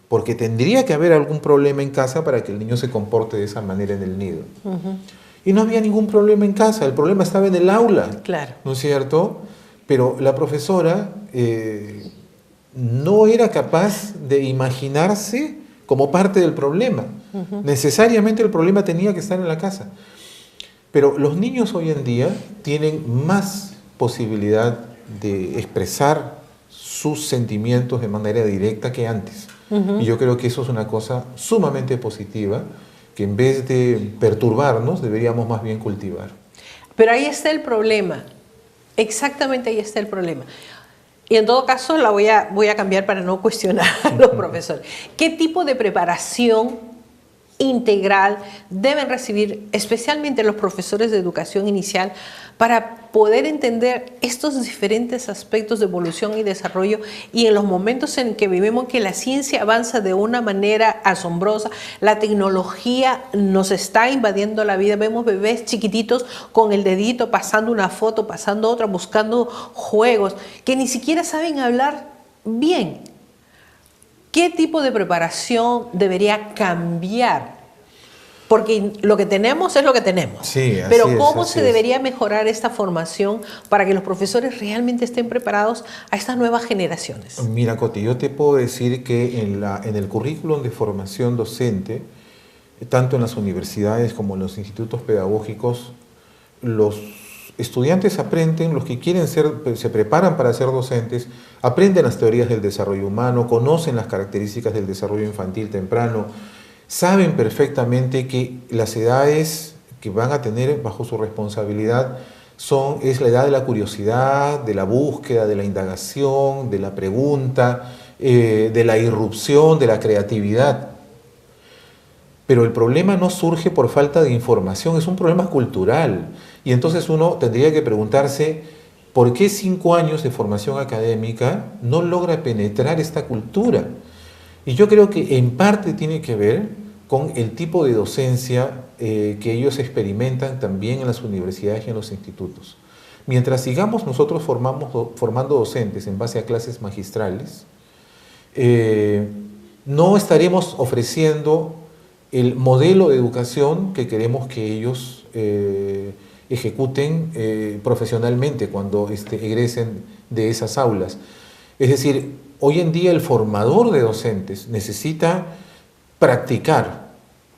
Porque tendría que haber algún problema en casa para que el niño se comporte de esa manera en el nido. Y no había ningún problema en casa, el problema estaba en el aula. Claro. ¿No es cierto? Pero la profesora no era capaz de imaginarse como parte del problema. Necesariamente el problema tenía que estar en la casa. Pero los niños hoy en día tienen más posibilidad de expresar sus sentimientos de manera directa que antes. Y yo creo que eso es una cosa sumamente positiva, que en vez de perturbarnos, deberíamos más bien cultivar. Pero ahí está el problema. Exactamente ahí está el problema. Y en todo caso la voy a cambiar para no cuestionar a los profesores. ¿Qué tipo de preparación integral deben recibir especialmente los profesores de educación inicial para poder entender estos diferentes aspectos de evolución y desarrollo, y en los momentos en que vivimos que la ciencia avanza de una manera asombrosa, la tecnología nos está invadiendo la vida, vemos bebés chiquititos con el dedito pasando una foto, pasando otra, buscando juegos, que ni siquiera saben hablar bien? ¿Qué tipo de preparación debería cambiar? Porque lo que tenemos es lo que tenemos. Sí, así pero es, ¿cómo así se es. debería mejorar esta formación para que los profesores realmente estén preparados a estas nuevas generaciones? Mira, Coti, yo te puedo decir que en el currículum de formación docente, tanto en las universidades como en los institutos pedagógicos, los estudiantes aprenden, los que quieren se preparan para ser docentes, aprenden las teorías del desarrollo humano, conocen las características del desarrollo infantil temprano, saben perfectamente que las edades que van a tener bajo su responsabilidad es la edad de la curiosidad, de la búsqueda, de la indagación, de la pregunta, de la irrupción, de la creatividad. Pero el problema no surge por falta de información, es un problema cultural. Y entonces uno tendría que preguntarse, ¿por qué 5 años de formación académica no logra penetrar esta cultura? Y yo creo que en parte tiene que ver con el tipo de docencia que ellos experimentan también en las universidades y en los institutos. Mientras sigamos nosotros formando docentes en base a clases magistrales, no estaremos ofreciendo el modelo de educación que queremos que ellos ejecuten profesionalmente cuando egresen de esas aulas. Es decir, hoy en día el formador de docentes necesita practicar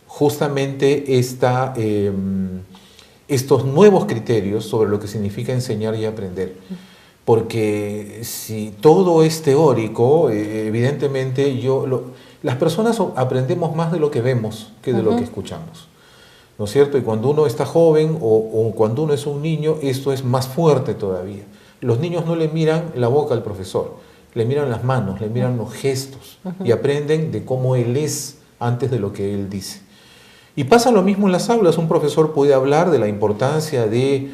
justamente estos nuevos criterios sobre lo que significa enseñar y aprender. Porque si todo es teórico, evidentemente las personas aprendemos más de lo que vemos que de lo que escuchamos, ¿no es cierto? Y cuando uno está joven o cuando uno es un niño, esto es más fuerte todavía. Los niños no le miran la boca al profesor, le miran las manos, le miran los gestos y aprenden de cómo él es antes de lo que él dice. Y pasa lo mismo en las aulas. Un profesor puede hablar de la importancia de,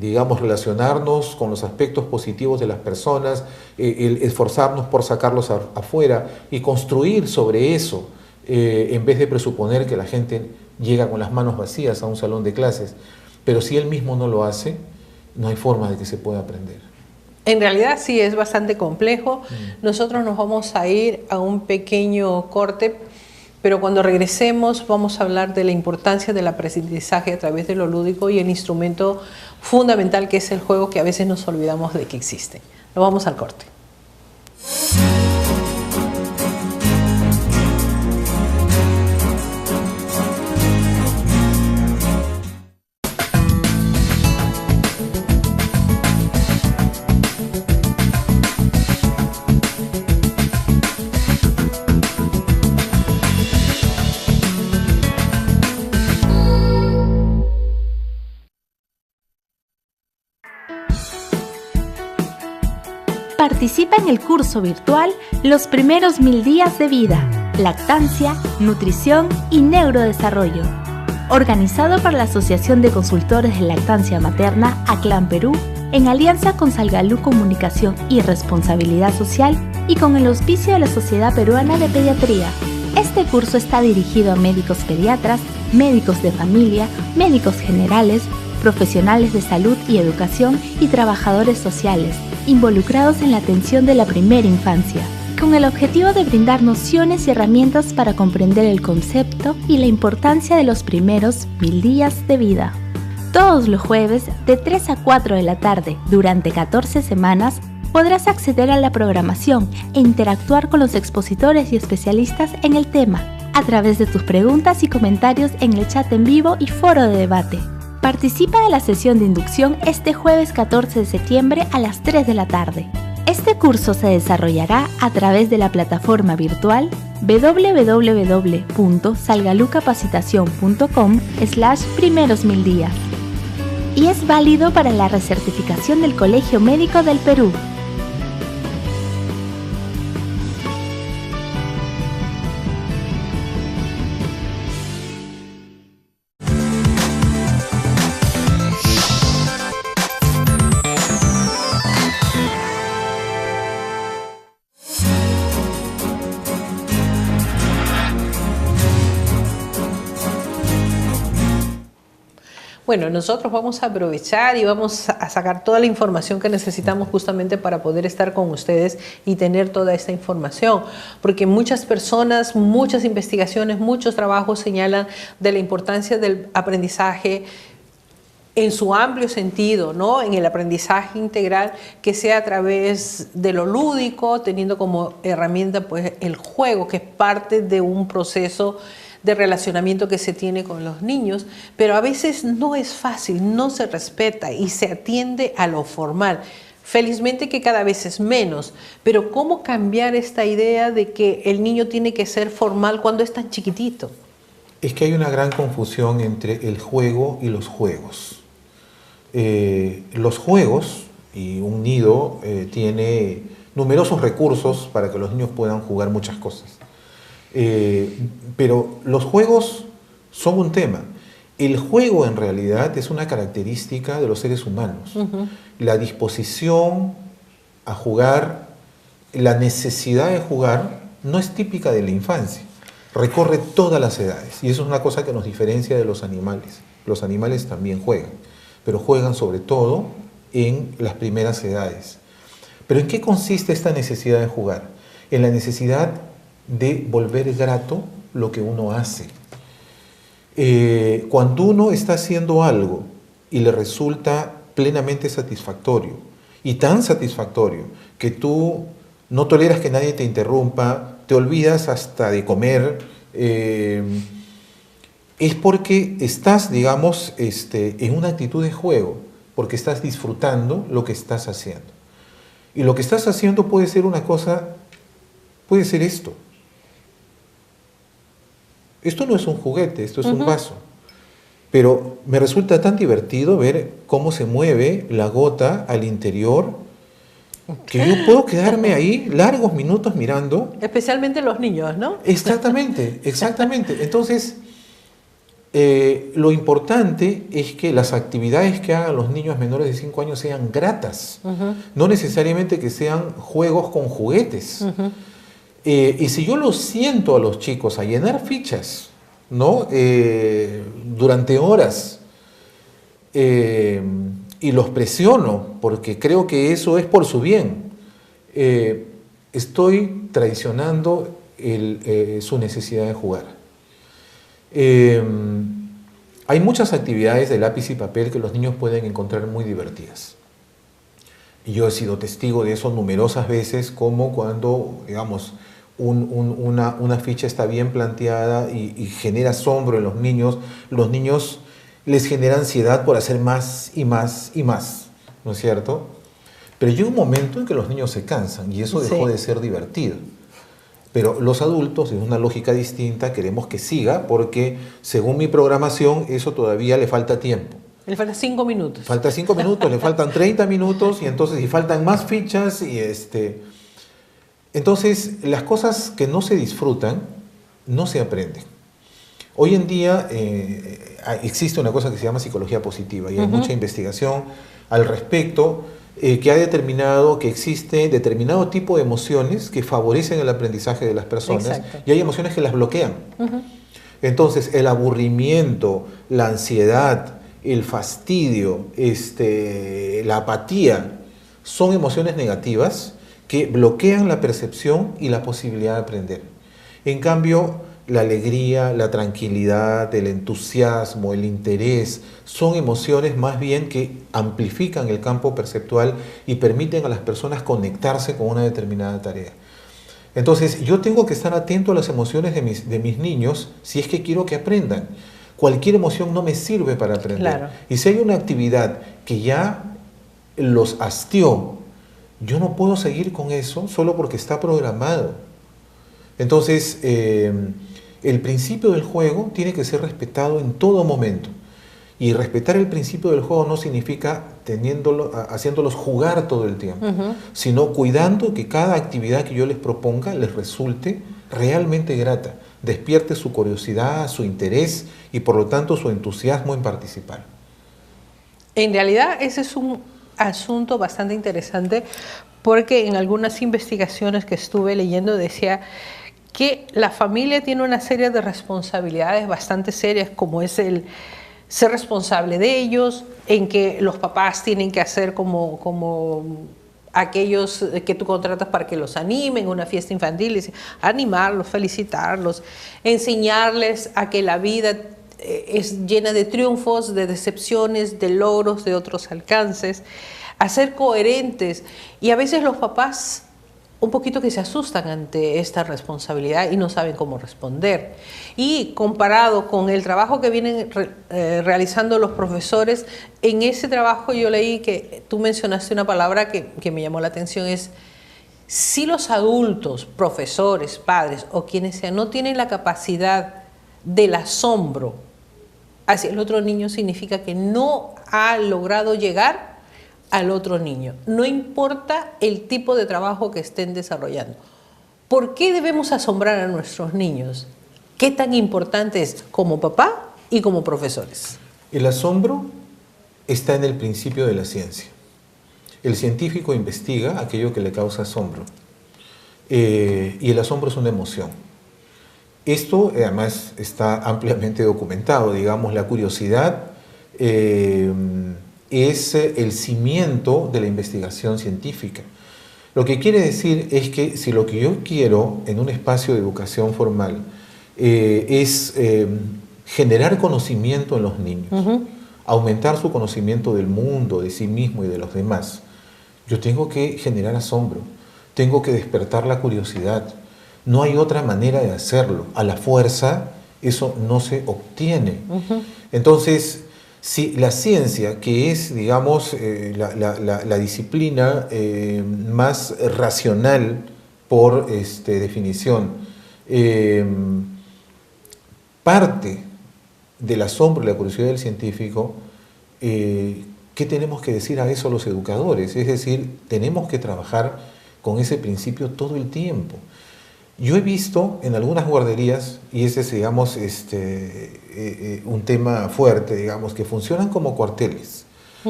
digamos, relacionarnos con los aspectos positivos de las personas, el esforzarnos por sacarlos afuera y construir sobre eso, en vez de presuponer que la gente llega con las manos vacías a un salón de clases. Pero si él mismo no lo hace, no hay forma de que se pueda aprender. En realidad sí es bastante complejo. Nosotros nos vamos a ir a un pequeño corte, pero cuando regresemos vamos a hablar de la importancia del aprendizaje a través de lo lúdico y el instrumento fundamental que es el juego, que a veces nos olvidamos de que existe. Nos vamos al corte. Participa en el curso virtual Los primeros 1000 días de vida, lactancia, nutrición y neurodesarrollo. Organizado por la Asociación de Consultores de Lactancia Materna ACLAN Perú, en alianza con Salgalú Comunicación y Responsabilidad Social y con el auspicio de la Sociedad Peruana de Pediatría. Este curso está dirigido a médicos pediatras, médicos de familia, médicos generales, profesionales de salud y educación y trabajadores sociales, involucrados en la atención de la primera infancia, con el objetivo de brindar nociones y herramientas para comprender el concepto y la importancia de los primeros 1000 días de vida. Todos los jueves, de 3 a 4 de la tarde, durante 14 semanas, podrás acceder a la programación e interactuar con los expositores y especialistas en el tema, a través de tus preguntas y comentarios en el chat en vivo y foro de debate. Participa de la sesión de inducción este jueves 14 de septiembre a las 3 de la tarde. Este curso se desarrollará a través de la plataforma virtual www.salgalucapacitacion.com/primeros 1000 días y es válido para la recertificación del Colegio Médico del Perú. Bueno, nosotros vamos a aprovechar y vamos a sacar toda la información que necesitamos justamente para poder estar con ustedes y tener toda esta información, porque muchas personas, muchas investigaciones, muchos trabajos señalan de la importancia del aprendizaje en su amplio sentido, ¿no? En el aprendizaje integral, que sea a través de lo lúdico, teniendo como herramienta pues el juego, que es parte de un proceso de relacionamiento que se tiene con los niños, pero a veces no es fácil, no se respeta y se atiende a lo formal. Felizmente que cada vez es menos, pero ¿cómo cambiar esta idea de que el niño tiene que ser formal cuando es tan chiquitito? Es que hay una gran confusión entre el juego y los juegos. Los juegos, y un nido tiene numerosos recursos para que los niños puedan jugar muchas cosas. Pero los juegos son un tema. El juego en realidad es una característica de los seres humanos. La disposición a jugar, la necesidad de jugar no es típica de la infancia. Recorre todas las edades y eso es una cosa que nos diferencia de los animales. Los animales también juegan, pero juegan sobre todo en las primeras edades. ¿Pero en qué consiste esta necesidad de jugar? En la necesidad de volver grato lo que uno hace. Cuando uno está haciendo algo y le resulta plenamente satisfactorio, y tan satisfactorio que tú no toleras que nadie te interrumpa, te olvidas hasta de comer, es porque estás, digamos, en una actitud de juego, porque estás disfrutando lo que estás haciendo. Y lo que estás haciendo puede ser una cosa, puede ser esto. Esto no es un juguete, esto es un vaso. Pero me resulta tan divertido ver cómo se mueve la gota al interior, que yo puedo quedarme ahí largos minutos mirando. Especialmente los niños, ¿no? Exactamente, exactamente. Entonces, lo importante es que las actividades que hagan los niños menores de 5 años sean gratas. No necesariamente que sean juegos con juguetes. Y si yo los siento a los chicos a llenar fichas, ¿no? Durante horas, y los presiono, porque creo que eso es por su bien, estoy traicionando su necesidad de jugar. Hay muchas actividades de lápiz y papel que los niños pueden encontrar muy divertidas. Y yo he sido testigo de eso numerosas veces, como cuando, digamos, una ficha está bien planteada y genera asombro en los niños les genera ansiedad por hacer más y más y más, ¿no es cierto? Pero llega un momento en que los niños se cansan y eso dejó de ser divertido. Pero los adultos, en una lógica distinta, queremos que siga porque según mi programación eso todavía le falta tiempo. Le faltan 5 minutos. Falta 5 minutos, le faltan 30 minutos y entonces y faltan más fichas y Entonces, las cosas que no se disfrutan no se aprenden. Hoy en día existe una cosa que se llama psicología positiva y hay mucha investigación al respecto que ha determinado que existe determinado tipo de emociones que favorecen el aprendizaje de las personas. Exacto. Y hay emociones que las bloquean. Entonces, el aburrimiento, la ansiedad, el fastidio, la apatía, son emociones negativas que bloquean la percepción y la posibilidad de aprender. En cambio, la alegría, la tranquilidad, el entusiasmo, el interés, son emociones más bien que amplifican el campo perceptual y permiten a las personas conectarse con una determinada tarea. Entonces, yo tengo que estar atento a las emociones de mis niños si es que quiero que aprendan. Cualquier emoción no me sirve para aprender. Claro. Y si hay una actividad que ya los hastió, yo no puedo seguir con eso solo porque está programado. Entonces, el principio del juego tiene que ser respetado en todo momento. Y respetar el principio del juego no significa haciéndolos jugar todo el tiempo, sino cuidando que cada actividad que yo les proponga les resulte realmente grata, despierte su curiosidad, su interés y por lo tanto su entusiasmo en participar. En realidad ese es un asunto bastante interesante porque en algunas investigaciones que estuve leyendo decía que la familia tiene una serie de responsabilidades bastante serias, como es el ser responsable de ellos, en que los papás tienen que hacer como aquellos que tú contratas para que los animen, una fiesta infantil, animarlos, felicitarlos, enseñarles a que la vida es llena de triunfos, de decepciones, de logros, de otros alcances, a ser coherentes. Y a veces los papás un poquito que se asustan ante esta responsabilidad y no saben cómo responder. Y comparado con el trabajo que vienen realizando los profesores, en ese trabajo yo leí que tú mencionaste una palabra que me llamó la atención, es si los adultos, profesores, padres o quienes sean, no tienen la capacidad del asombro hacia el otro niño, significa que no ha logrado llegar al otro niño, no importa el tipo de trabajo que estén desarrollando. ¿Por qué debemos asombrar a nuestros niños? ¿Qué tan importante es como papá y como profesores? El asombro está en el principio de la ciencia. El científico investiga aquello que le causa asombro y el asombro es una emoción. Esto además está ampliamente documentado, digamos, la curiosidad es el cimiento de la investigación científica. Lo que quiere decir es que si lo que yo quiero en un espacio de educación formal es generar conocimiento en los niños, aumentar su conocimiento del mundo, de sí mismo y de los demás, yo tengo que generar asombro, tengo que despertar la curiosidad. No hay otra manera de hacerlo. A la fuerza eso no se obtiene. Entonces, si la ciencia, que es, digamos, la disciplina más racional por definición, parte del asombro y la curiosidad del científico, ¿qué tenemos que decir a eso los educadores? Es decir, tenemos que trabajar con ese principio todo el tiempo. Yo he visto en algunas guarderías, y ese es, digamos, un tema fuerte, digamos, que funcionan como cuarteles,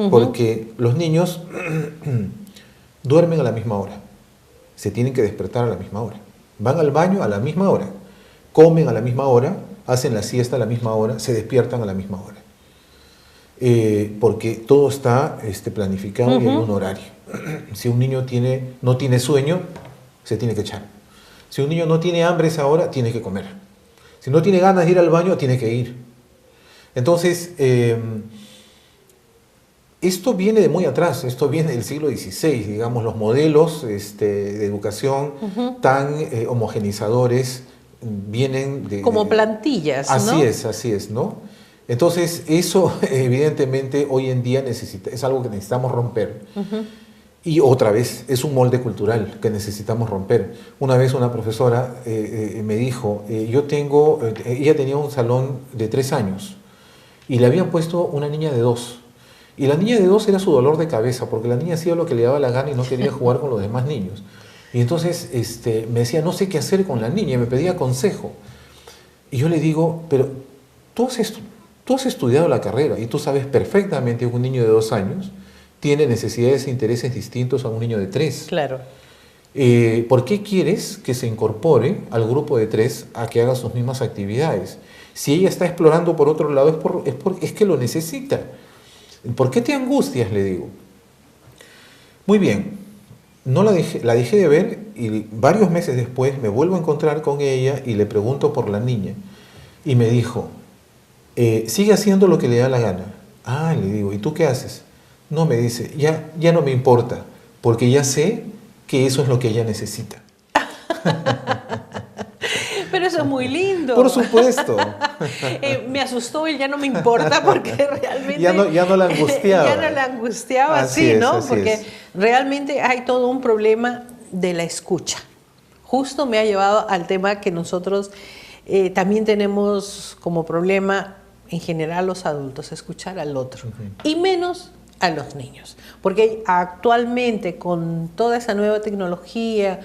porque los niños duermen a la misma hora, se tienen que despertar a la misma hora, van al baño a la misma hora, comen a la misma hora, hacen la siesta a la misma hora, se despiertan a la misma hora, porque todo está planificado y hay un horario. Si un niño no tiene sueño, se tiene que echar. Si un niño no tiene hambre esa hora, tiene que comer. Si no tiene ganas de ir al baño, tiene que ir. Entonces, esto viene de muy atrás, esto viene del siglo XVI, digamos, los modelos de educación tan homogenizadores vienen de... Como plantillas, así ¿no? Así es, ¿no? Entonces, eso evidentemente hoy en día es algo que necesitamos romper. Y otra vez, es un molde cultural que necesitamos romper. Una vez una profesora me dijo, ella tenía un salón de 3 años y le habían puesto una niña de 2. Y la niña de 2 era su dolor de cabeza, porque la niña hacía lo que le daba la gana y no quería jugar con los demás niños. Y entonces me decía, no sé qué hacer con la niña, y me pedía consejo. Y yo le digo, pero tú has estudiado la carrera y tú sabes perfectamente que un niño de 2 años tiene necesidades e intereses distintos a un niño de 3. Claro. ¿Por qué quieres que se incorpore al grupo de 3 a que haga sus mismas actividades? Si ella está explorando por otro lado, es que lo necesita. ¿Por qué te angustias?, le digo. Muy bien, la dejé de ver y varios meses después me vuelvo a encontrar con ella y le pregunto por la niña. Y me dijo, sigue haciendo lo que le da la gana. Ah, le digo, ¿y tú qué haces? No, me dice, ya no me importa, porque ya sé que eso es lo que ella necesita. Pero eso es muy lindo. Por supuesto. Me asustó el ya no me importa porque realmente... ya no la angustiaba. Ya no la angustiaba, Así sí, es, ¿no? así Porque es. realmente hay todo un problema de la escucha. Justo me ha llevado al tema que nosotros también tenemos como problema en general los adultos, escuchar al otro. Y menos a los niños. Porque actualmente con toda esa nueva tecnología,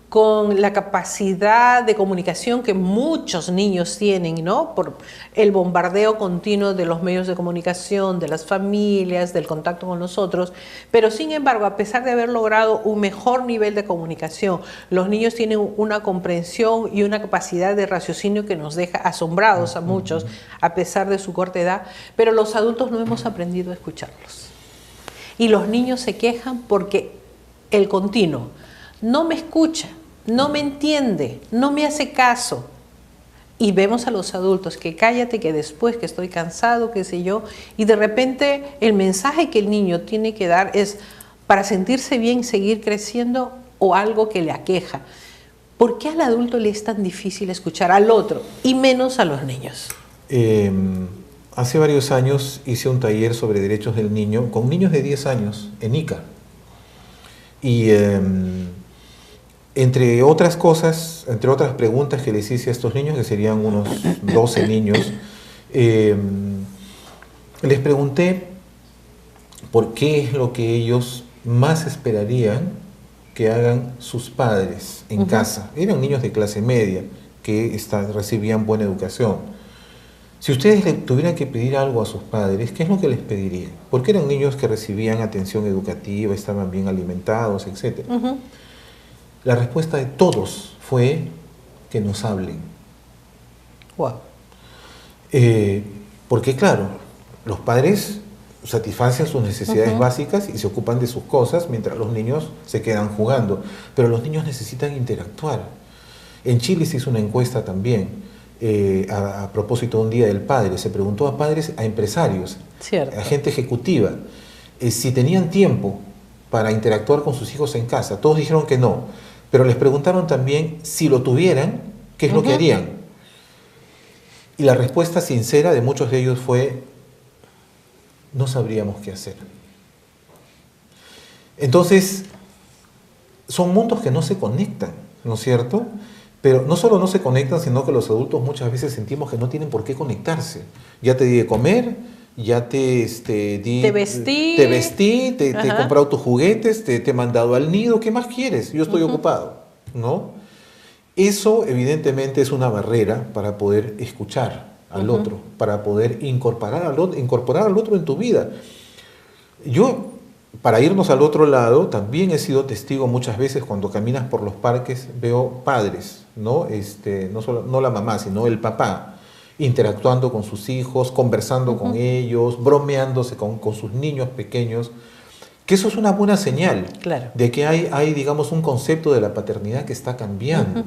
con la capacidad de comunicación que muchos niños tienen, ¿no? Por el bombardeo continuo de los medios de comunicación, de las familias, del contacto con nosotros, pero sin embargo, a pesar de haber logrado un mejor nivel de comunicación, los niños tienen una comprensión y una capacidad de raciocinio que nos deja asombrados a muchos, a pesar de su corta edad, pero los adultos no hemos aprendido a escucharlos. Y los niños se quejan porque el continuo no me escucha, no me entiende, no me hace caso. Y vemos a los adultos que cállate, que después, que estoy cansado, qué sé yo, y de repente el mensaje que el niño tiene que dar es para sentirse bien, seguir creciendo o algo que le aqueja. ¿Por qué al adulto le es tan difícil escuchar al otro y menos a los niños? Hace varios años hice un taller sobre derechos del niño con niños de 10 años en Ica. Y entre otras cosas, entre otras preguntas que les hice a estos niños, que serían unos 12 niños, les pregunté por qué es lo que ellos más esperarían que hagan sus padres en casa. Eran niños de clase media que recibían buena educación. Si ustedes le tuvieran que pedir algo a sus padres, ¿qué es lo que les pedirían? Porque eran niños que recibían atención educativa, estaban bien alimentados, etc. La respuesta de todos fue que nos hablen. Wow. Porque claro, los padres satisfacen sus necesidades básicas y se ocupan de sus cosas mientras los niños se quedan jugando. Pero los niños necesitan interactuar. En Chile se hizo una encuesta también. A propósito de un Día del Padre, se preguntó a padres, a empresarios, Cierto. a gente ejecutiva, si tenían tiempo para interactuar con sus hijos en casa. Todos dijeron que no, pero les preguntaron también si lo tuvieran, ¿qué es lo que harían? Y la respuesta sincera de muchos de ellos fue, no sabríamos qué hacer. Entonces, son mundos que no se conectan, ¿no es cierto? Pero no solo no se conectan, sino que los adultos muchas veces sentimos que no tienen por qué conectarse. Ya te di de comer, ya te vestí, te he comprado tus juguetes, te he mandado al nido, ¿qué más quieres? Yo estoy ocupado, ¿no? Eso evidentemente es una barrera para poder escuchar al otro, para poder incorporar al otro en tu vida. Yo, para irnos al otro lado, también he sido testigo muchas veces cuando caminas por los parques, veo padres, ¿no? No la mamá, sino el papá, interactuando con sus hijos, conversando con ellos, bromeándose con sus niños pequeños, que eso es una buena señal de que hay, digamos, un concepto de la paternidad que está cambiando.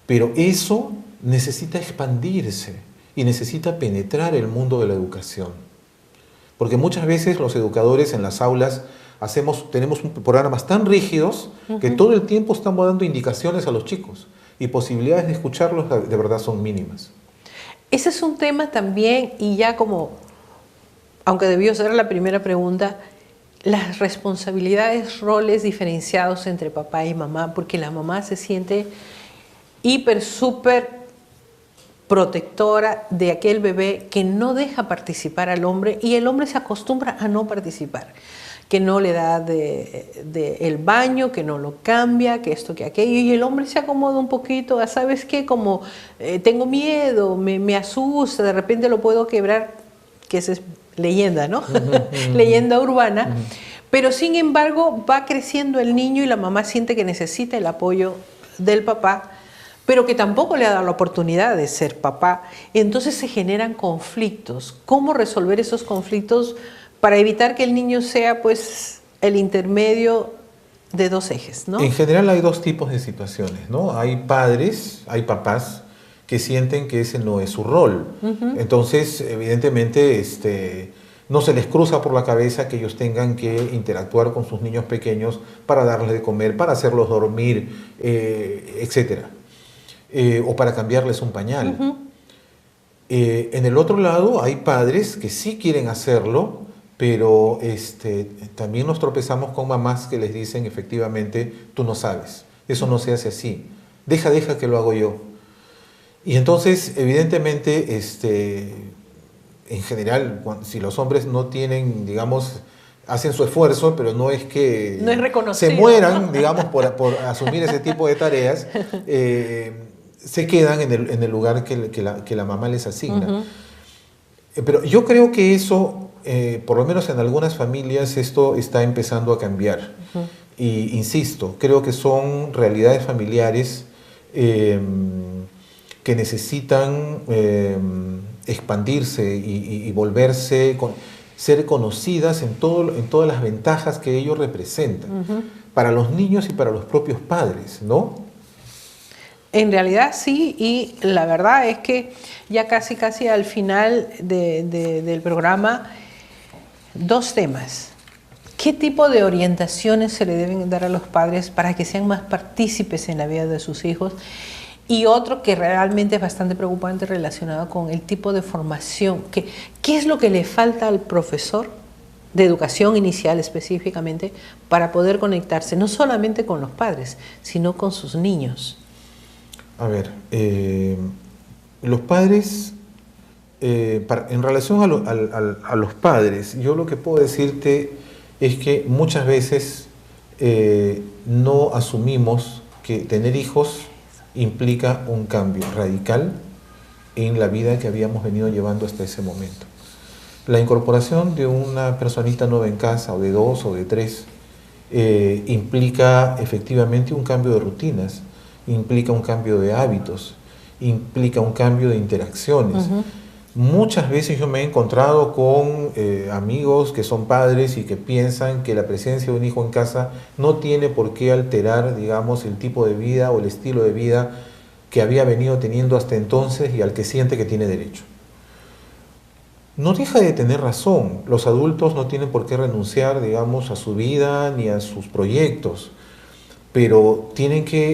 Pero eso necesita expandirse y necesita penetrar el mundo de la educación. Porque muchas veces los educadores en las aulas tenemos programas tan rígidos que todo el tiempo estamos dando indicaciones a los chicos y posibilidades de escucharlos de verdad son mínimas. Ese es un tema también, y ya como, aunque debió ser la primera pregunta, las responsabilidades, roles diferenciados entre papá y mamá, porque la mamá se siente súper protectora de aquel bebé que no deja participar al hombre y el hombre se acostumbra a no participar, que no le da el baño, que no lo cambia, que esto, que aquello, y el hombre se acomoda un poquito, ¿sabes qué? Como tengo miedo, me asusta, de repente lo puedo quebrar, que esa es leyenda, ¿no? Leyenda urbana, pero sin embargo va creciendo el niño y la mamá siente que necesita el apoyo del papá, pero que tampoco le ha dado la oportunidad de ser papá. Entonces se generan conflictos. ¿Cómo resolver esos conflictos para evitar que el niño sea, pues, el intermedio de dos ejes, ¿no? En general hay dos tipos de situaciones, ¿no? Hay padres, hay papás que sienten que ese no es su rol. Entonces, evidentemente, no se les cruza por la cabeza que ellos tengan que interactuar con sus niños pequeños para darles de comer, para hacerlos dormir, etcétera. O para cambiarles un pañal. En el otro lado hay padres que sí quieren hacerlo, pero también nos tropezamos con mamás que les dicen efectivamente, tú no sabes, eso no se hace así, deja que lo hago yo. Y entonces, evidentemente, en general, si los hombres no tienen, digamos, hacen su esfuerzo, pero no es que no es reconocido, se mueran, ¿no? digamos, por asumir ese tipo de tareas, se quedan en el lugar que la mamá les asigna. Pero yo creo que eso, por lo menos en algunas familias, esto está empezando a cambiar. Y insisto, creo que son realidades familiares que necesitan expandirse y volverse, ser conocidas en todas las ventajas que ellos representan, para los niños y para los propios padres, ¿no? En realidad sí, y la verdad es que ya casi al final del programa, dos temas. ¿Qué tipo de orientaciones se le deben dar a los padres para que sean más partícipes en la vida de sus hijos? Y otro que realmente es bastante preocupante relacionado con el tipo de formación. ¿Qué es lo que le falta al profesor de educación inicial específicamente para poder conectarse no solamente con los padres, sino con sus niños? A ver, los padres, en relación a los padres, yo lo que puedo decirte es que muchas veces no asumimos que tener hijos implica un cambio radical en la vida que habíamos venido llevando hasta ese momento. La incorporación de una personita nueva en casa, o de dos o de tres, implica efectivamente un cambio de rutinas, implica un cambio de hábitos, implica un cambio de interacciones. Muchas veces yo me he encontrado con amigos que son padres y que piensan que la presencia de un hijo en casa no tiene por qué alterar, digamos, el tipo de vida o el estilo de vida que había venido teniendo hasta entonces y al que siente que tiene derecho. No deja de tener razón. Los adultos no tienen por qué renunciar, digamos, a su vida ni a sus proyectos, pero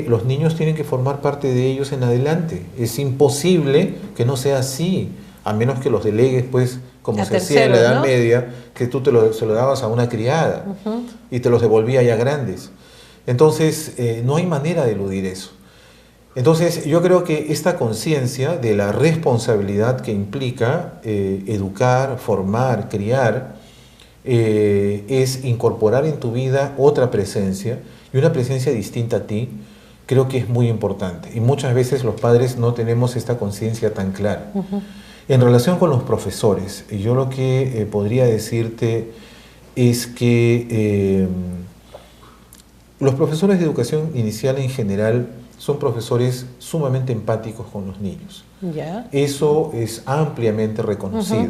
los niños tienen que formar parte de ellos en adelante. Es imposible que no sea así, a menos que los delegues, pues, como se hacía en la Edad Media, que tú se lo dabas a una criada y te los devolvía ya grandes. Entonces, no hay manera de eludir eso. Entonces, yo creo que esta conciencia de la responsabilidad que implica educar, formar, criar, es incorporar en tu vida otra presencia, y una presencia distinta a ti, creo que es muy importante. Y muchas veces los padres no tenemos esta conciencia tan clara. En relación con los profesores, yo lo que podría decirte es que los profesores de educación inicial en general son profesores sumamente empáticos con los niños. Eso es ampliamente reconocido.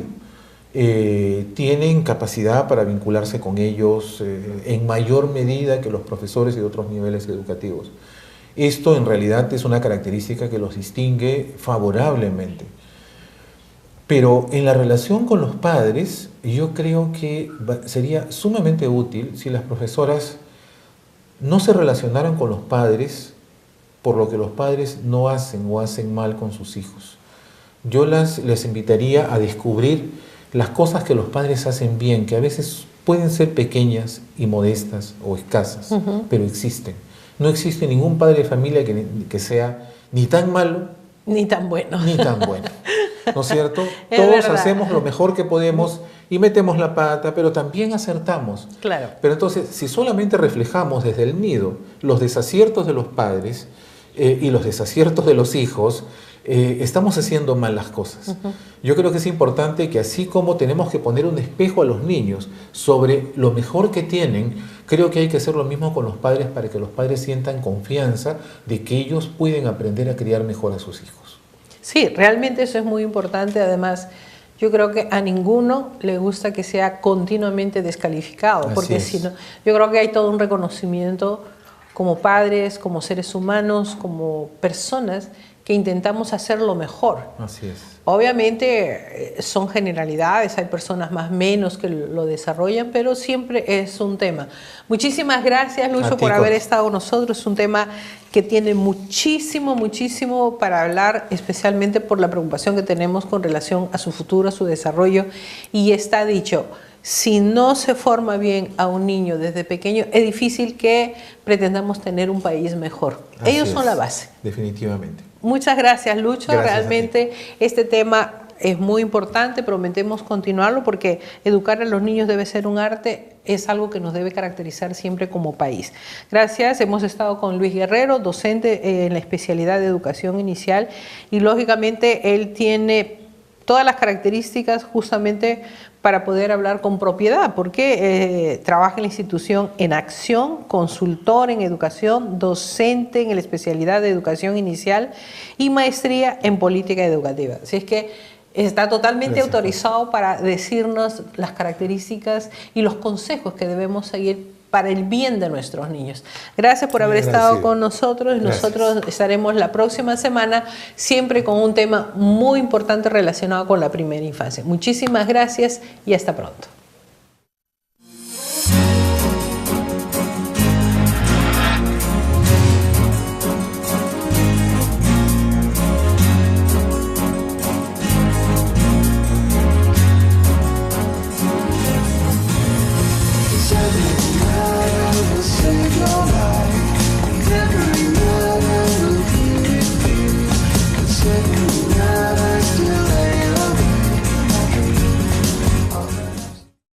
Tienen capacidad para vincularse con ellos en mayor medida que los profesores de otros niveles educativos. Esto en realidad es una característica que los distingue favorablemente. Pero en la relación con los padres, yo creo que sería sumamente útil si las profesoras no se relacionaran con los padres por lo que los padres no hacen o hacen mal con sus hijos. Yo les invitaría a descubrir las cosas que los padres hacen bien, que a veces pueden ser pequeñas y modestas o escasas, pero existen. No existe ningún padre de familia que sea ni tan malo Ni tan bueno. Ni tan bueno. ¿No es cierto? Es Todos verdad. hacemos lo mejor que podemos y metemos la pata, pero también acertamos. Claro. Pero entonces, si solamente reflejamos desde el nido los desaciertos de los padres y los desaciertos de los hijos, estamos haciendo mal las cosas. Yo creo que es importante que así como tenemos que poner un espejo a los niños sobre lo mejor que tienen, creo que hay que hacer lo mismo con los padres para que los padres sientan confianza de que ellos pueden aprender a criar mejor a sus hijos. Sí, realmente eso es muy importante. Además, yo creo que a ninguno le gusta que sea continuamente descalificado, Así porque es. si no, yo creo que hay todo un reconocimiento como padres, como seres humanos, como personas que intentamos hacer lo mejor. Así es. Obviamente son generalidades, hay personas más menos que lo desarrollan, pero siempre es un tema. Muchísimas gracias, Lucho, por haber estado con nosotros. Es un tema que tiene muchísimo, muchísimo para hablar, especialmente por la preocupación que tenemos con relación a su futuro, a su desarrollo. Y está dicho, si no se forma bien a un niño desde pequeño, es difícil que pretendamos tener un país mejor. Así Ellos son es, la base. Definitivamente. Muchas gracias, Lucho. Gracias Realmente este tema es muy importante, prometemos continuarlo porque educar a los niños debe ser un arte, es algo que nos debe caracterizar siempre como país. Gracias, hemos estado con Luis Guerrero, docente en la especialidad de educación inicial y lógicamente él tiene todas las características justamente para poder hablar con propiedad, porque trabaja en la institución en acción, consultor en educación, docente en la especialidad de educación inicial y maestría en política educativa. Así es que está totalmente autorizado para decirnos las características y los consejos que debemos seguir para el bien de nuestros niños. Gracias por haber estado con nosotros y nosotros estaremos la próxima semana siempre con un tema muy importante relacionado con la primera infancia. Muchísimas gracias y hasta pronto. Every night I will hear it,